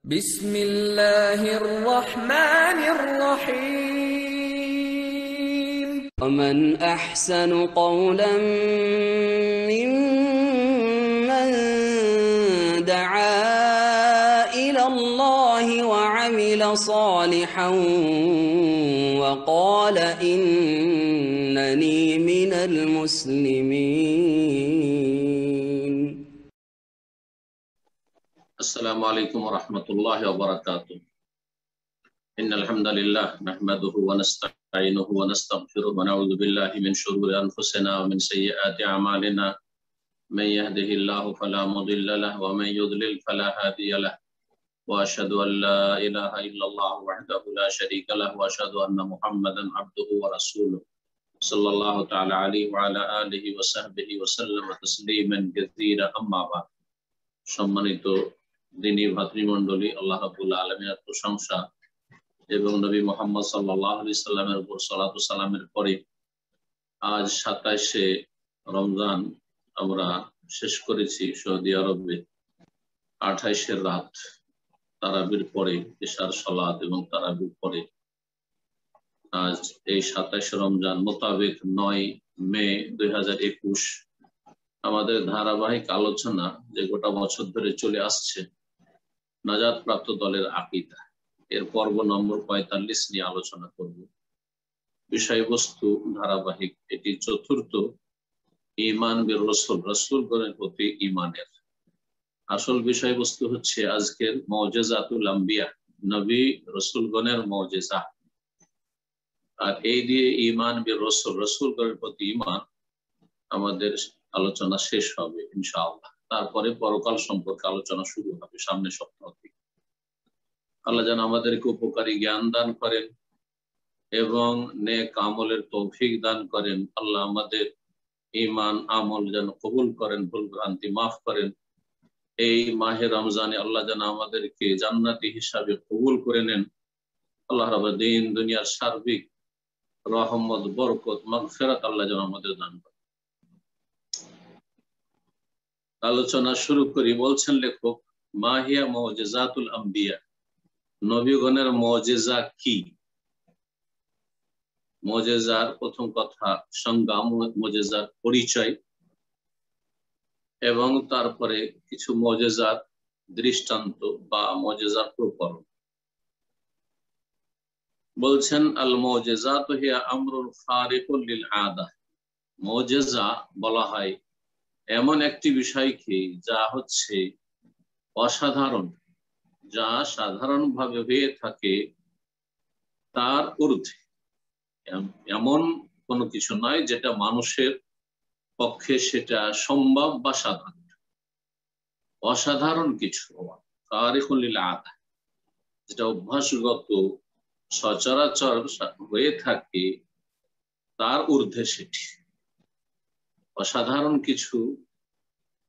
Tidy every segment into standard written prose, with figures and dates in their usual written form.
بسم الله الرحمن الرحيم ومن أحسن قولا ممن دعا إلى الله وعمل صالحا وقال إنني من المسلمين. السلام عليكم ورحمة الله وبركاته. إن الحمد لله نحمده ونستعينه ونستغفره ونعوذ بالله من شرور أنفسنا ومن سيئات أعمالنا من يهده الله فلا مضل له ومن يضلل فلا هادي له وأشهد أن لا إله إلا الله وحده لا شريك له وأشهد أن محمدا عبده ورسوله صلى الله تعالى عليه وعلى آله وصحبه وسلم تسليما كثيرا أما بعد. সম্মানিত দিনী ভাতৃমণ্ডলী, আল্লাহ রাব্বুল আলামিনের প্রশংসা এবং নবী মুহাম্মদ সাল্লাল্লাহু আলাইহি সাল্লামের উপর সালাতু সালামের পরে আজ 27শে রমজান আমরা শেষ করেছি সৌদি আরবে 28 রাত তারাবির পরে ইশার সালাত এবং তারাবির পরে। আজ এই 27 রমজান মোতাবেক 9 মে 2021 আমাদের ধারাবাহিক আলোচনা যে গোটা বছর ধরে চলে আসছে নাজাত প্রাপ্ত দলের আকীদা, এর পর্ব নম্বর 45 নিয়ে আলোচনা করব। বিষয়বস্তু ধারাবাহিক, এটি চতুর্থ ঈমান বির রাসূল, রাসূলগণের প্রতি ঈমানের। আসল বিষয়বস্তু হচ্ছে আজকের মুজিজাতুল আম্বিয়া, নবী রাসূলগণের মুজিজা। আর এই দিয়ে ঈমান বির রাসূল, রাসূলগণের প্রতি ঈমান আমাদের আলোচনা শেষ হবে ইনশাআল্লাহ। তারপরে পরকাল সম্পর্কে আলোচনা শুরু হবে সামনের সপ্তাহ থেকে। আল্লাহ যেন আমাদেরকে উপকারী জ্ঞান দান করেন এবং নেক আমলের তৌফিক দান করেন। আল্লাহ আমাদের ঈমান আমল যেন কবুল করেন, ভুল ভ্রান্তি মাফ করেন। এই মাহে রমজানে আল্লাহ যেন আমাদেরকে জান্নাতি হিসাবে কবুল করে নেন। আল্লাহ রাব্বুল দিন দুনিয়ার সার্বিক রহমত, বরকত, মাগফিরাত আল্লাহ যেন আমাদের দান করেন। আলোচনা শুরু করি। বলছেন লেখক, মাহিয়া মুজিজাতুল আম্বিয়া, নবীগণের মুজিজা কি? মুজিজার প্রথম কথা সংজ্ঞা, মুজিজার পরিচয় এবং তারপরে কিছু মুজিজার দৃষ্টান্ত বা মুজিজার প্রকরণ। বলছেন আল মুজিজাতু হিয়া আমরুন খারিকুন লিল আদা। মুজিজা বলা হয় এমন একটি বিষয়কে যা হচ্ছে অসাধারণ, যা সাধারণভাবে হয়ে থাকে তার ঊর্ধ্বে। এমন কোনো কিছু নয় যেটা মানুষের পক্ষে সেটা সম্ভব বা সাধারণ। অসাধারণ কিছু হওয়া, খারিকুন লিল আদা, যেটা অভ্যাসগত সচরাচর হয়ে থাকে তার ঊর্ধ্বে সেটি। অসাধারণ কিছু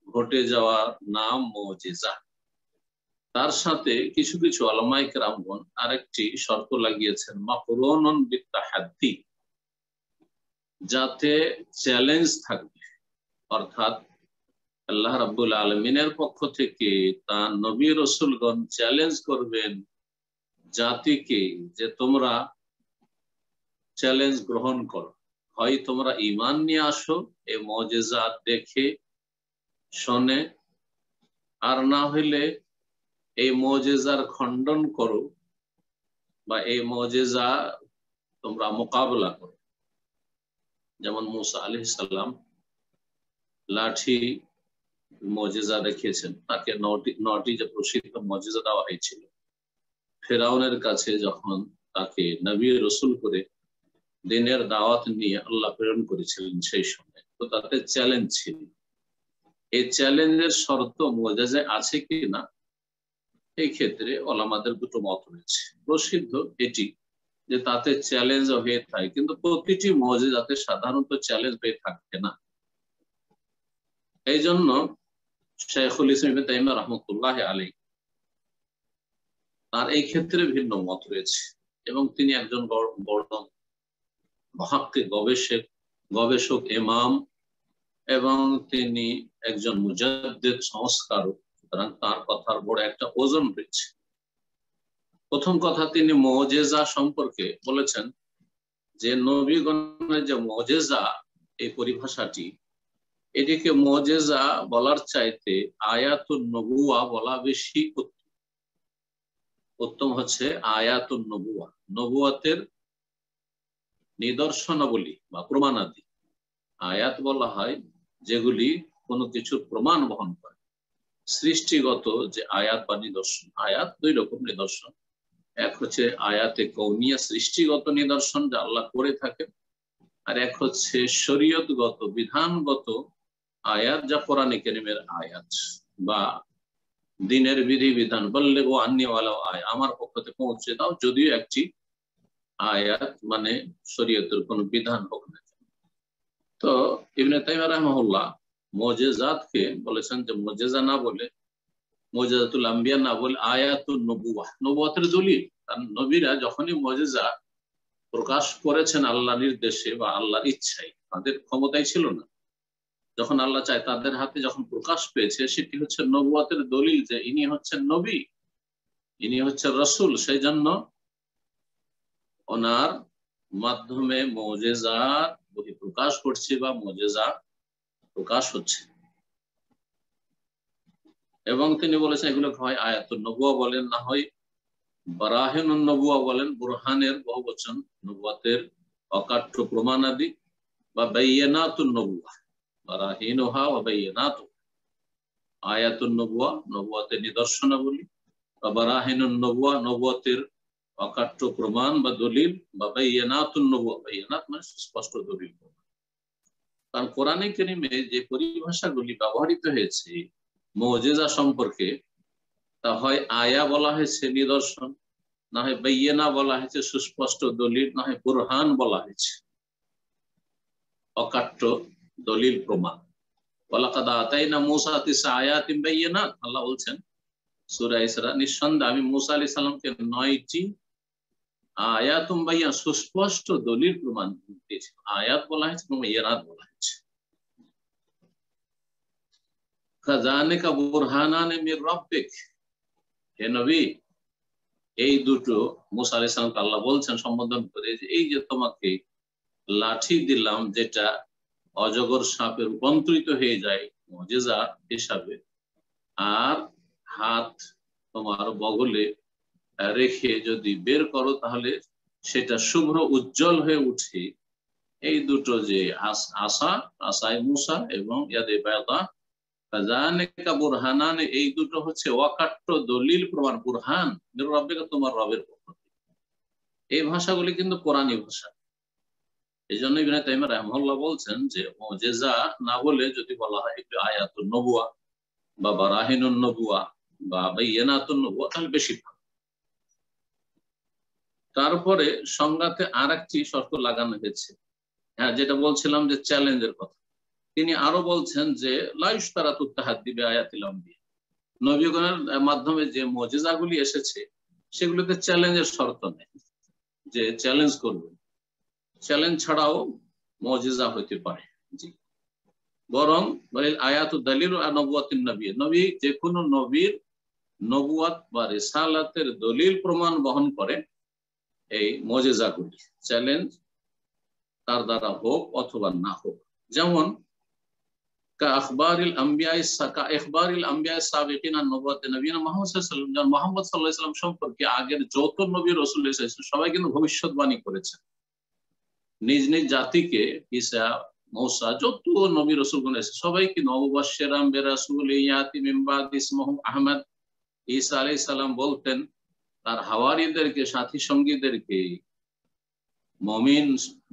ঘটে যাওয়ার নাম মুজিজা। তার সাথে কিছু কিছু উলামায়ে কেরামগণ আরেকটি শর্ত লাগিয়েছেন, মাকরুনুন বিত্তাহাদ্দি, যাতে চ্যালেঞ্জ থাকবে। অর্থাৎ আল্লাহ রাব্বুল আলামিনের পক্ষ থেকে তার নবী রাসূলগণ চ্যালেঞ্জ করবেন জাতিকে যে তোমরা চ্যালেঞ্জ গ্রহণ করো, হয় তোমরা ঈমান নিয়ে আসো এই মুজিজা দেখে শুনে, আর না হইলে এই মুজিজার খণ্ডন করো বা এই মুজিজা তোমরা মোকাবেলা করো। যেমন মুসা আলাইহিস সালাম লাঠি মুজিজা দেখিয়েছেন, তাকে নটি যে প্রসিদ্ধ মুজিজা দেওয়া হয়েছিল। ফেরাউনের কাছে যখন তাকে নবী রাসূল করে দিনের দাওয়াত নিয়ে আল্লাহ প্রেরণ করেছিলেন সেই সময়, তো তাতে চ্যালেঞ্জ ছিল। এই চ্যালেঞ্জের শর্ত মুজিজায় আছে কি না, এই ক্ষেত্রে ওলামাদের দুটো মত রয়েছে। প্রসিদ্ধ এটি যে তাতে চ্যালেঞ্জ হয়ে থাকে, কিন্তু প্রতিটি মুজিজাতে সাধারণত চ্যালেঞ্জ হয়ে থাকে না। এই জন্য শাইখুল ইসলাম ইবনে তাইমিয়া রাহমাতুল্লাহি আলাইহি তার এই ক্ষেত্রে ভিন্ন মত রয়েছে এবং তিনি একজন বড় মুহাক্কিক, গবেষক ইমাম এবং তিনি একজন মুজাদ্দিদ, সংস্কারক। সুতরাং তার কথার বড় একটা ওজন রয়েছে। প্রথম কথা তিনি মুজিজা সম্পর্কে বলেছেন যে নবীগণের যে মুজিজা এই পরিভাষাটি, এটিকে মুজিজা বলার চাইতে আয়াতুন নবুয়া বলা বেশি উত্তম হচ্ছে আয়াতুন নবুয়া, নবুয়াতের নিদর্শনাবলী বা প্রমাণাদি। আয়াত বলা হয় যেগুলি কোনো কিছুর প্রমাণ বহন করে। সৃষ্টিগত যে আয়াত বা নিদর্শন, আয়াত দুই রকম নিদর্শন, এক হচ্ছে আয়াতে কৌনিয়া সৃষ্টিগত নিদর্শন যা আল্লাহ করে থাকেন, আর এক হচ্ছে শরীয়তগত বিধানগত আয়াত যা কোরআনে কারীমের আয়াত বা দিনের বিধি বিধান। বললে ও আন্নিওয়ালা আয়, আমার পক্ষ থেকে পৌঁছে দাও, যদিও একটি আয়াত মানে শরীয়তের কোন বিধান হোক না। তো ইবনে তাইমিয়া রাহিমাহুল্লাহ মুজিজাতকে বলেছেন যে মুজিজা না বলে, মুজিজাতুল আম্বিয়া না বলে আয়াতুন নবুয়া, নবুয়াতের দলিল। কারণ নবীরা যখনই মুজিজা প্রকাশ করেছেন আল্লাহর নির্দেশে বা আল্লাহর ইচ্ছায়, তাদের ক্ষমতাই ছিল না, যখন আল্লাহ চায় তাদের হাতে যখন প্রকাশ পেয়েছে, সেটি হচ্ছে নবুয়াতের দলিল যে ইনি হচ্ছেন নবী, ইনি হচ্ছেন রাসূল। সেই জন্য ওনার মাধ্যমে মুজিজার প্রকাশ করছে বা মুজিজা প্রকাশ হচ্ছে। এবং তিনি বলেছেন এগুলো হয় আয়াতুন নবুয়া বলেন, না হয় বারাহিনুন নবুয়া বলেন, বুরহানের বহুবচন, নবুয়াতের অকাট্য প্রমাণাদি, বা বাইয়িনাতুন নবুয়া, বারাহিনুহা ওয়া বাইয়িনাতু, আয়াতুন নবুয়া নবুয়াতের নিদর্শনাবলী, বা বারাহিনুন নবুয়া নবুয়াতের অকাট্য প্রমাণ বা দলিল, বা বাইয়িনাতুন নবুয়া, বাইয়িনাত মানে স্পষ্ট দলিল। কারণ কোরআনে কারীমে যে পরিভাষাগুলি ব্যবহৃত হয়েছে মুজিজা সম্পর্কে, তা হয় আয়া বলা হয়েছে নিদর্শন, না হয় বাইয়িনা বলা হয়েছে সুস্পষ্ট দলিল, না হয় বুরহান বলা হয়েছে অকাট্য দলিল প্রমাণ। ওয়ালাকাদ আতাইনা মূসা 9 আয়াতিন বাইয়িনাত, আল্লাহ বলছেন সূরা ইসরা, নিঃসন্দেহে আমি মূসা আলাইহিস সালামকে 9টি আয়াতুম বাইয়িনা সুস্পষ্ট দলিল প্রমাণ দিয়েছি। আয়াত বলা হয়েছে এবং বাইয়িনাত বলা হয়েছে। খাযালিকা বুরহানান মির রাব্বিক, হে নবী, এই দুটো মূসা আলাইহিস সালামকে আল্লাহ বলছেন সম্বোধন করে যে এই যে তোমাকে লাঠি দিলাম যেটা অজগর সাপে রূপান্তরিত হয়ে যায় মুজিজা হিসাবে, আর হাত তোমার বগলে রেখে যদি বের করো তাহলে সেটা শুভ্র উজ্জ্বল হয়ে উঠে। এই দুটো যে আসায় মূসা এবং ইয়াদে বায়দা, খাযালিকা বুরহানান, এই দুটো হচ্ছে অকাট্য দলিল প্রমাণ, বুরহান মির রাব্বিকা, তোমার রবের পক্ষ থেকে। এই ভাষাগুলি কিন্তু কোরআনী ভাষা। এই জন্য ইবনে তাইমিয়া রাহিমাহুল্লাহ বলছেন যে মুজিজা না বলে যদি বলা হয় একটু আয়াতুন নবুয়া বা বারাহিনুন নবুয়া বা বাইয়িনাতুন নবুয়া, তাহলে বেশি ভালো। তারপরে সংজ্ঞাতে আরেকটি শর্ত লাগানো হয়েছে, হ্যাঁ, যেটা বলছিলাম যে চ্যালেঞ্জের কথা। তিনি আরো বলছেন যে লা ইশতারাতু তাহাদ্দি বিআয়াতিল আম্বিয়া, নবীগণের মাধ্যমে যে মুজিজাগুলি এসেছে সেগুলোতে চ্যালেঞ্জের শর্ত নেই যে চ্যালেঞ্জ করবে, চ্যালেঞ্জ ছাড়াও মুজিজা হতে পারে। জি, বরং আয়াতু দালিল নবুয়াতিন নবী, নবী যে কোনো নবীর নবুয়াত বা রিসালাতের দলিল প্রমাণ বহন করে এই মুজিজাগুলি, চ্যালেঞ্জ তার দ্বারা হোক অথবা না হোক। যেমন ইখবারিল আম্বিয়া সাবিকিন আন নবুয়াতি নবীনা মুহাম্মদ সাল্লাল্লাহু আলাইহি ওয়াসাল্লাম, মুহাম্মদ সাল্লাল্লাহু আলাইহি ওয়াসাল্লাম সম্পর্কে আগের যত নবী রাসূল এসেছেন সবাই কিন্তু ভবিষ্যৎবাণী করেছেন। নিজ নিজ জাতিকে ঈসা, মূসা, যত নবী রাসূলগণ এসেছে সবাই কিন্তু মুবাশশিরাম বিরাসূল ইয়াতি মিন বাদি ইসমুহু আহমদ, ঈসা আলাইহিস সালাম বলতেন তার হাওয়ারীদেরকে, সাথী সঙ্গীদেরকে, মুমিন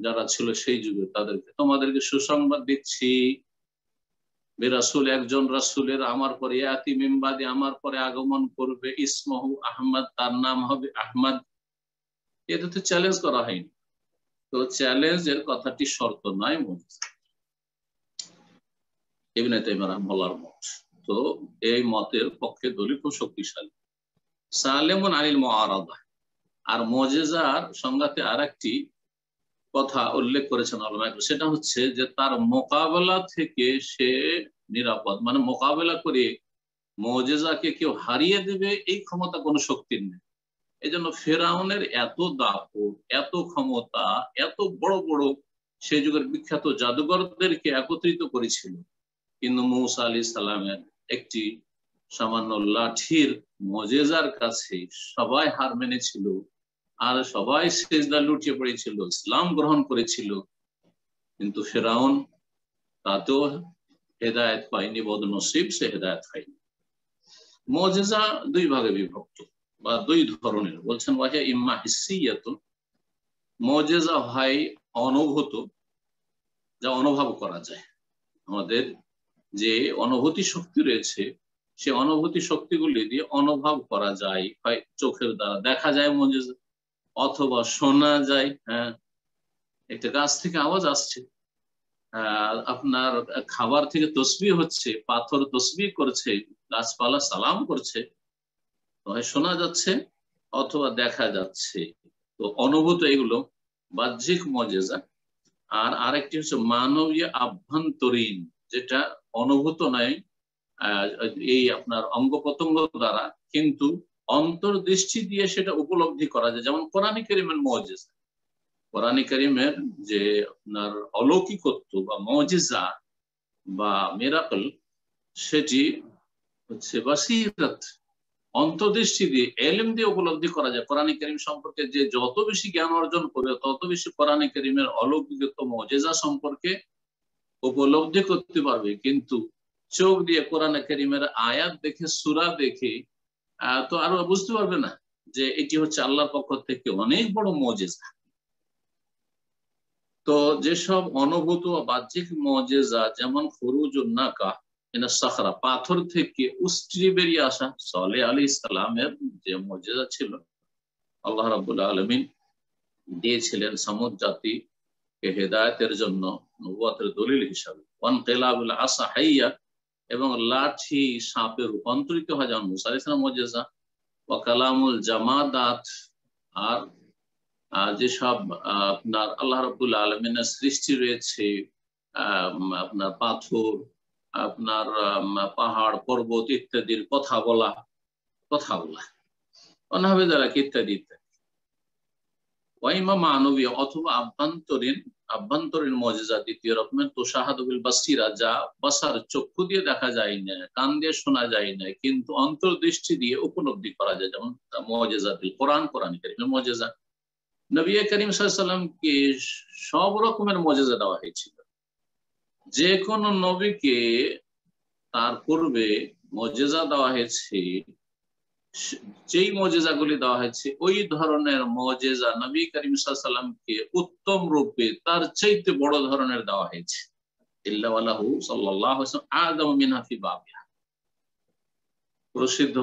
যারা ছিল সেই যুগে তাদেরকে, তোমাদেরকে সুসংবাদ দিচ্ছি, বিরাসূল, একজন রাসূলের আমার পরে, ইয়াতি মিন বাদি, আমার পরে আগমন করবে, ইসমুহু আহমদ, তার নাম হবে আহমদ। এটা তো চ্যালেঞ্জ করা হয়নি। তো চ্যালেঞ্জের কথাটি শর্ত নয় মুজিজা, ইবনে তাইমিয়া রাহিমাহুল্লাহর মত। তো এই মতের পক্ষে দলিল খুব শক্তিশালী। সালেমুন আনিল মুআরাদা, আর মুজিজার সংজ্ঞাতে আরেকটি কথা উল্লেখ করেছেন আলেমা, সেটা হচ্ছে যে তার মোকাবেলা থেকে সে নিরাপদ, মানে মোকাবেলা করে মুজিজাকে কেউ হারিয়ে দেবে এই ক্ষমতা কোনো শক্তির নেই। এই জন্য ফেরাউনের এত দাপট, এত ক্ষমতা, এত বড় বড় সে যুগের বিখ্যাত জাদুঘরদেরকে একত্রিত করেছিল, কিন্তু মূসা আলাইহিস সালামের একটি সামান্য লাঠির মুজিজার কাছে সবাই হার মেনেছিল, আর সবাই সিজদা লুটিয়ে পড়েছিল, ইসলাম গ্রহণ করেছিল। কিন্তু ফেরাউন তাতেও হেদায়েত পায়নি, বদনসিব, সে হেদায়েত পায়নি। মুজিজা দুই ভাগে বিভক্ত বা দুই ধরনের, বলছেন ওয়াহিয়া ইম্মা হিসসিয়াতুন, মুজিজা হয় অনুভূত, যা অনুভব করা যায়। আমাদের যে অনুভূতি শক্তি রয়েছে, সে অনুভূতি শক্তিগুলি দিয়ে অনুভব করা যায়, হয় চোখের দ্বারা দেখা যায় মুজিজা, অথবা শোনা যায়। হ্যাঁ, একটা গাছ থেকে আওয়াজ আসছে, আপনার খাবার থেকে তসবিহ হচ্ছে, পাথর তসবিহ করছে, গাছপালা সালাম করছে, হয় শোনা যাচ্ছে অথবা দেখা যাচ্ছে। তো অনুভূত এগুলো বাহ্যিক মুজিজা। আর আরেকটি হচ্ছে মানবীয় আভ্যন্তরীণ, যেটা অনুভূত নয় এই আপনার অঙ্গ প্রত্যঙ্গ দ্বারা, কিন্তু অন্তর্দৃষ্টি দিয়ে সেটা উপলব্ধি করা যায়। যেমন কোরআনে কারীমের মুজিজা, কোরআনে কারীমের যে আপনার অলৌকিকত্ব বা মুজিজা বা মিরাকল, সেটি হচ্ছে বাসিরাত, অন্তর্দৃষ্টি দিয়ে, এলেম দিয়ে উপলব্ধি করা যায়। কোরআনে কারীম সম্পর্কে যে যত বেশি জ্ঞান অর্জন করে, তত বেশি কোরআনে কারীমের অলৌকিকত্ব মুজিজা সম্পর্কে উপলব্ধি করতে পারবে। কিন্তু চোখ দিয়ে কোরআনে কারীমের আয়াত দেখে, সূরা দেখে তো আরো বুঝতে পারবে না যে এটি হচ্ছে আল্লাহর পক্ষ থেকে অনেক বড় মুজিজা। তো যেসব অনুভূত বাহ্যিক মুজিজা, যেমন খুরুজুন নাকা মিনাস সাখরা, পাথর থেকে উষ্ট্রি বেরিয়ে আসা, সালেহ আলাইহিস সালামের যে মুজিজা ছিল, আল্লাহ রাব্বুল আলামিন দিয়েছিলেন সামুদ জাতিকে হেদায়েতের জন্য নবুয়তের দলিল হিসাবে। ওয়ানকিলাবুল আসা হাইয়া, এবং লাঠি সাপে রূপান্তরিত হয়, যেমন মূসা আলাইহিস সালামের মুজিজা। ওয়া কালামুল জামাদাত, আর যেসব আপনার আল্লাহ রাব্বুল আলামিনের সৃষ্টি রয়েছে, আপনার পাথর, আপনার পাহাড় পর্বত ইত্যাদির কথা বলা, অনাবে দ্বারা ইত্যাদি ইত্যাদি। ওয়াইমা মানবীয় অথবা আভ্যন্তরীণ মুজিজা দ্বিতীয় রকমের, তুশাহাদুল বাসিরা, যা বাসার চক্ষু দিয়ে দেখা যায় না, কান দিয়ে শোনা যায় না, কিন্তু অন্তর্দৃষ্টি দিয়ে উপলব্ধি করা যায়, যেমন মুজিজাতুল কোরআন, কোরআন কারীমের মুজিজা। নবী করিম সাল্লাল্লাহু আলাইহি ওয়াসাল্লামকে সব রকমের মুজিজা দেওয়া হয়েছিল। যে কোন নবীকে তার পূর্বে মুজিজা দেওয়া হয়েছে, যেই মুজিজাগুলি দেওয়া হয়েছে, ওই ধরনের মুজিজা নবী করিম সাল্লাল্লাহু আলাইহি ওয়াসাল্লামকে উত্তম রূপে তার চাইতে বড় ধরনের দেওয়া হয়েছে। ইল্লা ওয়ালাহু সাল্লাল্লাহু আলাইহি ওয়াসাল্লাম আযম মিনহা ফি বাবিহা। প্রসিদ্ধ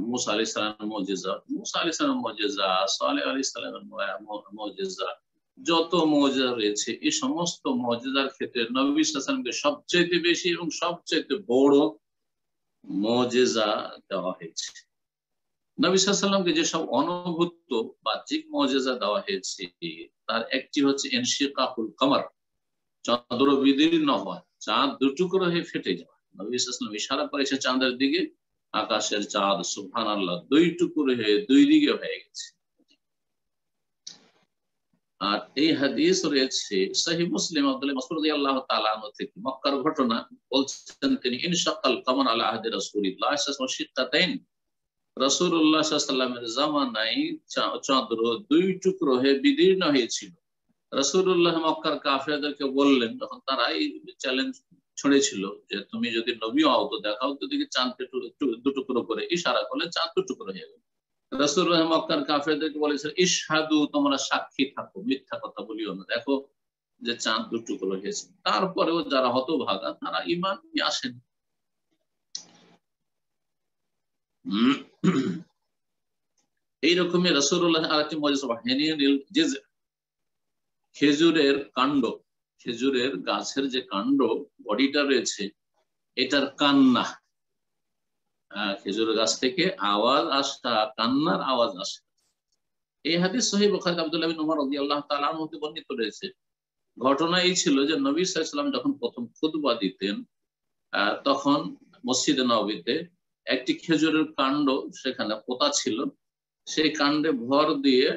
মূসা আলাইহিস সালামের মুজিজা, মূসা আলাইহিস সালামের মুজিজা, সালেহ আলাইহিস সালামের মুজিজা, যত মুজিজা রয়েছে, এই সমস্ত মুজিজার ক্ষেত্রে নবী সাল্লাল্লাহু আলাইহি ওয়াসাল্লামকে সবচেয়ে বেশি এবং সবচেয়ে বড় মুজিজা দেওয়া হয়েছে। নবী সাল্লাল্লাহু আলাইহি ওয়াসাল্লামকে যেসব অনুভূত বাহ্যিক মুজিজা দেওয়া হয়েছে, তার একটি হচ্ছে ইনশিকাকুল কমর, চন্দ্র বিদীর্ণ হওয়া, চাঁদ দুটুকরো হয়ে ফেটে যাওয়া। নবী সাল্লাল্লাহু আলাইহি ওয়াসাল্লাম ইশারা করেছে চাঁদের দিকে, আকাশের চাঁদ সুবহানাল্লাহ দুই টুকরো হয়ে দুই দিকে হয়ে গেছে। আর এই হাদিস রয়েছে সহিহ মুসলিম, আব্দুল্লাহ মাসউদ রাদিয়াল্লাহু তাআলা আনহু থেকে, মক্কার ঘটনা। বলছেন তিনি, ইনশাকাল কমর আলা আহদি রাসূলিল্লাহ সাল্লাল্লাহু আলাইহি ওয়াসাল্লাম শিক্কাতাইন, রাসূলুল্লাহ সাল্লাল্লাহু আলাইহি ওয়াসাল্লামের জামানায় চন্দ্র দুই টুকরো হয়ে বিদীর্ণ হয়েছিল। রাসূলুল্লাহ মক্কার কাফেরদেরকে বললেন, তখন তারা এই চ্যালেঞ্জ ছড়েছিল যে তুমি যদি নবী হও তো দেখাও তো দেখি চাঁদকে দুটুকরো করে, ইশারা করলে চাঁদ দুটুকরো হয়ে গেল। রাসূলুল্লাহ মক্কার কাফেরদেরকে বলেছেন, ইশহাদু, তোমরা সাক্ষী থাকো, মিথ্যা কথা বলিও না, দেখো যে চাঁদ দুটুকরো হয়েছে। তারপরেও যারা হতভাগা, তারা ঈমান নিয়ে আসেন। এইরকমই রাসূলুল্লাহ আরেকটি মুজিজা, হিনিল জিজ, খেজুরের কাণ্ড, খেজুরের গাছের যে কাণ্ড বডিটা রয়েছে, এটার কান্না, খেজুর গাছ থেকে আওয়াজ আসা, কান্নার আওয়াজ আসে। এই হাদিস সহিহ বুখারী আব্দুল্লাহ বিন উমর রাদিয়াল্লাহু তাআলা আনহু হতে বর্ণিত রয়েছে। ঘটনা এই ছিল যে নবী সাল্লাল্লাহু আলাইহি ওয়াসাল্লাম যখন প্রথম খুতবা দিতেন, তখন মসজিদে নববীতে একটি খেজুরের কাণ্ড সেখানে পোতা ছিল, সেই কাণ্ডে ভর দিয়ে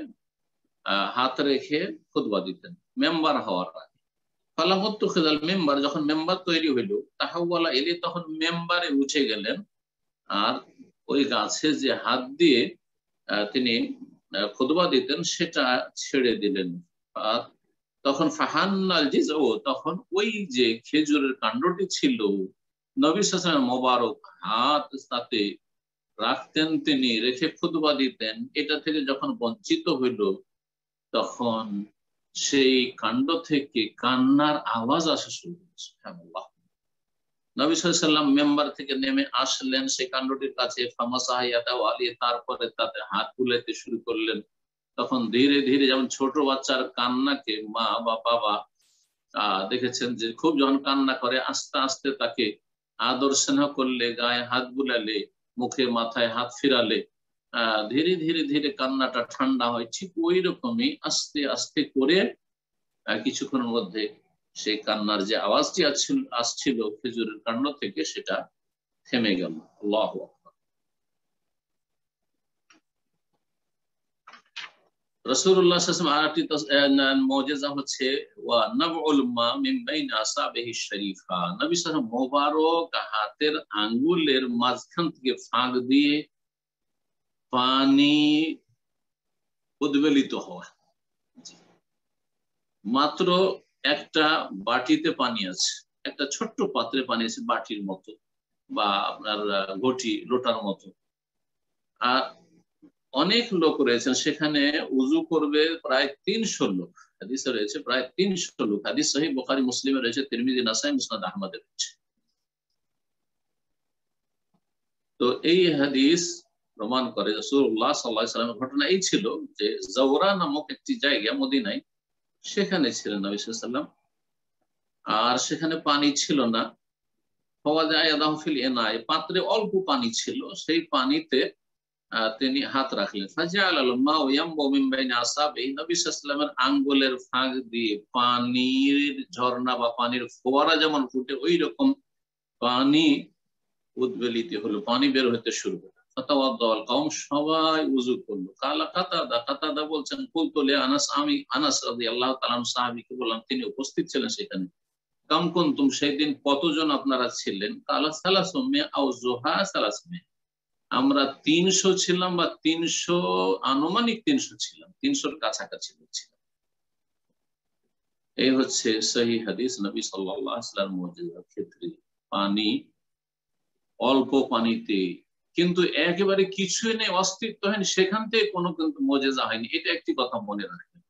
হাত রেখে খুতবা দিতেন মেম্বার হওয়ার আগে। ফালামত্তু খেদাল মেম্বার, যখন মেম্বার তৈরি হইল তাহাওয়ালা এলে তখন মেম্বারে উঠে গেলেন, আর ওই গাছে যে হাত দিয়ে তিনি খুতবা দিতেন সেটা ছেড়ে দিলেন। আর তখন ফাহান্নাল জিজউ, তখন ওই যে খেজুরের কাণ্ডটি ছিল নবী সাল্লাল্লাহু আলাইহি ওয়াসাল্লাম মোবারক হাত তাতে রাখতেন, তিনি রেখে খুতবা দিতেন, এটা থেকে যখন বঞ্চিত হইল তখন সেই কাণ্ড থেকে কান্নার আওয়াজ আসা শুরু হয়েছে। সুবহানাল্লাহ। নবী সাল্লাল্লাহু আলাইহি ওয়াসাল্লাম মেম্বার থেকে নেমে আসলেন সেই কাণ্ডটির কাছে, ফামাসাহায়াতাহু আলাইহি, তারপরে তাতে হাত বুলাইতে শুরু করলেন। তখন ধীরে ধীরে, যেমন ছোট বাচ্চার কান্নাকে মা বা বাবা দেখেছেন যে খুব যখন কান্না করে আস্তে আস্তে তাকে আদর স্নেহ করলে, গায়ে হাত বুলালে, মুখে মাথায় হাত ফিরালে ধীরে ধীরে ধীরে কান্নাটা ঠান্ডা হয়, ঠিক ওই রকমই আস্তে আস্তে করে কিছুক্ষণের মধ্যে সেই কান্নার যে আওয়াজটি আসছিল খেজুরের কাণ্ড থেকে সেটা থেমে গেল। আল্লাহু আকবার। রাসূলুল্লাহ সাল্লাল্লাহু আলাইহি ওয়াসাল্লাম আরেকটি মুজিজা হচ্ছে ওয়া নাবউল মা মিন বাইনা আসাবিহি শরীফা, নবী সাল্লাল্লাহু আলাইহি ওয়াসাল্লাম মোবারক হাতের আঙ্গুলের মাঝখান থেকে ফাঁক দিয়ে পানি উদ্বেলিত হওয়া। মাত্র একটা বাটিতে পানি আছে, একটা ছোট্ট পাত্রে পানি আছে, বাটির মতো বা আপনার ঘটি লোটার মতো, আর অনেক লোক রয়েছেন সেখানে, উজু করবে প্রায় 300 লোক, হাদিসে রয়েছে প্রায় 300 লোক। হাদিস সহিহ বুখারী মুসলিমে রয়েছে, তিরমিজি, নাসাই, মুসনাদ আহমদে রয়েছে। তো এই হাদিস প্রমাণ করে রাসূলুল্লাহ সাল্লাল্লাহু আলাইহি ওয়াসাল্লামের ঘটনা এই ছিল যে জাওরা নামক একটি জায়গা মদিনায়, সেখানে ছিলেন নবী সাল্লাল্লাহু আলাইহি ওয়াসাল্লাম, আর সেখানে পানি ছিল না। পাত্রে অল্প পানি ছিল, সেই পানিতে তিনি হাত রাখলেন। নবী সাল্লাল্লাহু আঙ্গুলের ফাঁক দিয়ে পানির ঝর্ণা বা পানির ফোয়ারা যেমন ফুটে ওই রকম পানি উদ্বেলিত হলো, পানি বের হতে শুরু হলো। সবাই উযু করলো। কাতাদা বলছেন, কুলতুলে আনাস, আমি আনাস রাদিয়াল্লাহু তাআলা সাহাবীকে বললাম, তিনি উপস্থিত ছিলেন সেখানে, কাম কুনতুম, সেই দিন কতজন আপনারা ছিলেন? কালা সালাসুমিয়া আও যুহা সালাসুমিয়া, আমরা 300 ছিলাম বা 300, আনুমানিক 300 ছিলাম, 300-র কাছাকাছি ছিলাম। এই হচ্ছে সহিহ হাদিস নবী সাল্লাল্লাহু আলাইহি ওয়াসাল্লাম মুজিজার ক্ষেত্রে। পানি, অল্প পানিতে, কিন্তু একেবারে কিছুই নেই, অস্তিত্বহীন, সেখান থেকে কোনো কিন্তু মুজিজা হয়নি। এটা একটি কথা মনে রাখবেন,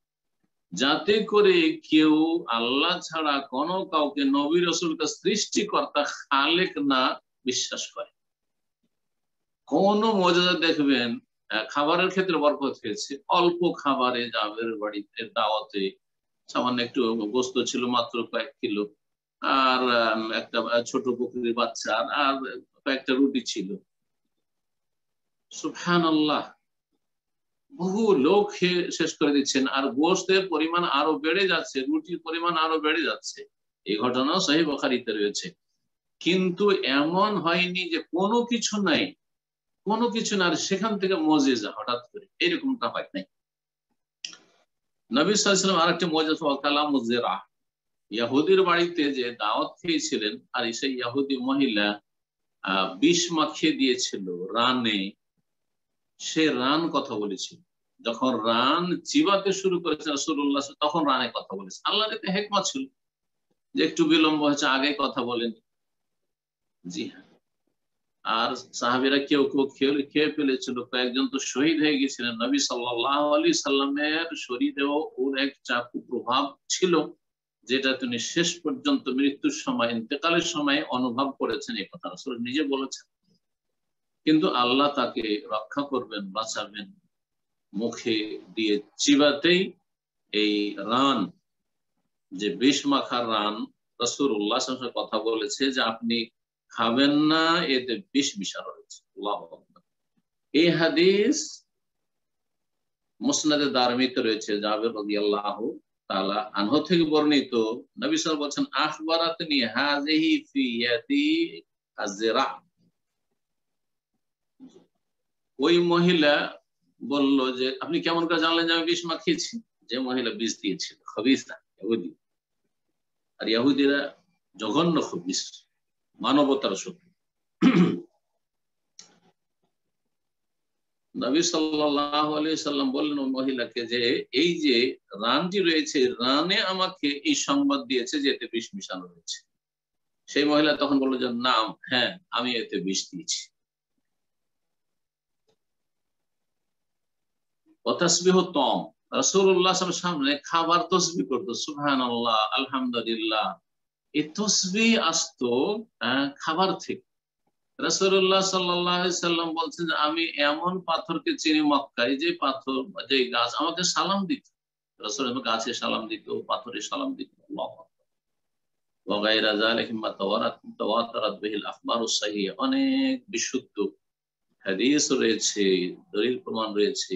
যাতে করে কেউ আল্লাহ ছাড়া কোনো কাউকে নবী রাসূলকে সৃষ্টিকর্তা খালেক না বিশ্বাস করে। কোন মুজিজা দেখবেন খাবারের ক্ষেত্রে বরকত হয়েছে, অল্প খাবারে, জাবের বাড়িতে দাওয়াতে সামান্য একটু গোস্ত ছিল মাত্র কয়েক কিলো, আর একটা ছোট বকরির বাচ্চা, আর কয়েকটা রুটি ছিল। সুবহানাল্লাহ, বহু লোক খেয়ে শেষ করে দিচ্ছেন, আর গোস্তের পরিমাণ আরো বেড়ে যাচ্ছে, রুটির পরিমাণ আরো বেড়ে যাচ্ছে। এই ঘটনা সহিহ বুখারীতে রয়েছে। কিন্তু এমন হয়নি যে কোনো কিছু নাই, কোনো কিছু না, আর সেখান থেকে মুজিজা হঠাৎ করে, এরকমটা হয় নাই। নবী সাল্লাল্লাহু আলাইহি ওয়াসাল্লাম আরেকটি মুজিজা ওয়া কালামুজ জিরা, ইহুদির বাড়িতে যে দাওয়াত খেয়েছিলেন, আর সেই ইহুদি মহিলা বিষ মাখিয়ে দিয়েছিল রানে, সে রান কথা বলেছিল। যখন রান চিবাতে শুরু করেছে রাসূলুল্লাহ, তখন রানে কথা বলেছে। আল্লাহর এতে হিকমত ছিল যে একটু বিলম্ব হয়েছে, আগে কথা বলেনি। জি হ্যাঁ, আর সাহাবীরা কেউ কেউ খেয়ে ফেলেছিল, কয়েকজন তো শহীদ হয়ে গেছিলেন। নবী সাল্লাল্লাহু আলাইহি সাল্লামের শরীরেও ওর একটা কুপ্রভাব ছিল, যেটা তিনি শেষ পর্যন্ত মৃত্যুর সময়, ইন্তেকালের সময় অনুভব করেছেন। এই কথা রাসূল নিজে বলেছেন। কিন্তু আল্লাহ তাকে রক্ষা করবেন, বাঁচাবেন। মুখে দিয়ে চিবাতেই এই রান, যে বিষ মাখা রান, রাসূলুল্লাহ সাল্লাল্লাহু আলাইহি ওয়াসাল্লাম কথা বলেছে যে আপনি খাবেন না, এতে বিষ মিশানো রয়েছে। আল্লাহু আকবার। এই হাদিস মুসনাদে দারমিতে রয়েছে, জাবের রাদিয়াল্লাহু তাআলা আনহু থেকে বর্ণিত। নবী সাল্লাল্লাহু আলাইহি ওয়াসাল্লাম বলেছেন, আখবারাতনি হাযিহি ফি ইয়াদি আযরা, ওই মহিলা বলল যে আপনি কেমন করে জানলেন যে আমি বিষ মাখিয়েছি? যে মহিলা বিষ দিয়েছিল খবিসা ইহুদি, আর ইহুদিরা জঘন্য খবিস, মানবতার শত্রু। নবী সাল্লাল্লাহু আলাইহি সাল্লাম বললেন ওই মহিলাকে যে এই যে রানটি রয়েছে, রানে আমাকে এই সংবাদ দিয়েছে যে এতে বিষ মিশানো রয়েছে। সেই মহিলা তখন বলল যে না, হ্যাঁ আমি এতে বিষ দিয়েছি। তাসবিহ তম, রাসূলুল্লাহ সাল্লাল্লাহু আলাইহি সামনে খাবার তসবিহ করতো, সুবহানাল্লাহ আলহামদুলিল্লাহ। এই তসবিহ আসতো খাবার থেকে। রাসূলুল্লাহ সাল্লাল্লাহু আলাইহি সাল্লাম বলছেন যে আমি এমন পাথরকে চিনি মক্কায়, যে পাথর, যে গাছ আমাকে সালাম দিত। রাসূল গাছে সালাম দিত, পাথরে সালাম দিত। আল্লাহু আকবার। ওয়া গায়রা যালিকা মিম্মা তাওয়াতারাত বিহিল আখবারুস সাহিহ, অনেক বিশুদ্ধ হাদিস রয়েছে, দলিল প্রমাণ রয়েছে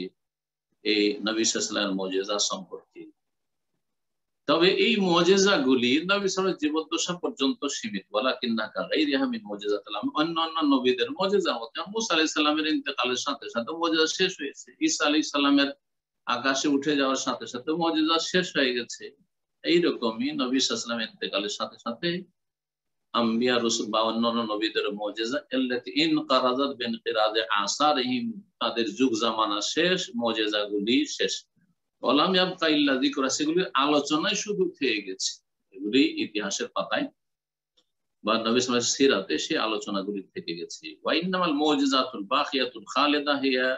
এই নবী সাল্লাল্লাহু আলাইহি ওয়াসাল্লামের মুজিজা সম্পর্কে। তবে এই মুজিজাগুলি নবী সাল্লাল্লাহু আলাইহি ওয়াসাল্লামের জীবদ্দশা পর্যন্ত সীমিত। ওয়ালাকিন্না গায়রিহা মিন মুজিজাতিল আম্বিয়া, অন্যান্য নবীদের মুজিজা মতে মুসা আলাইহিস সালামের ইন্তেকালের সাথে সাথে মুজিজা শেষ হয়েছে। ঈসা আলাইহিস সালামের আকাশে উঠে যাওয়ার সাথে সাথে মুজিজা শেষ হয়ে গেছে। এইরকমই নবী সাল্লাল্লাহু আলাইহি ওয়াসাল্লামের ইন্তেকালের সাথে সাথে আম্বিয়া রাসূল বা অন্যান্য নবীদের মুজিজা আল্লাতী ইনকারাযাত বিনকিরাদি আসারিহিম, তাদের যুগ জামানা শেষ, মুজিজাগুলি শেষ। ওয়ালাম ইয়াবকা ইল্লা যিকরা, সেগুলির আলোচনায় শুধু থেকে গেছে। এগুলি ইতিহাসের পাতায় বা নবী সাল্লাল্লাহু আলাইহি ওয়াসাল্লামের সিরাতে সেই আলোচনাগুলি থেকে গেছে। ওয়া ইন্নামাল মুজিজাতুল বাকিয়াতুল খালিদা হিয়া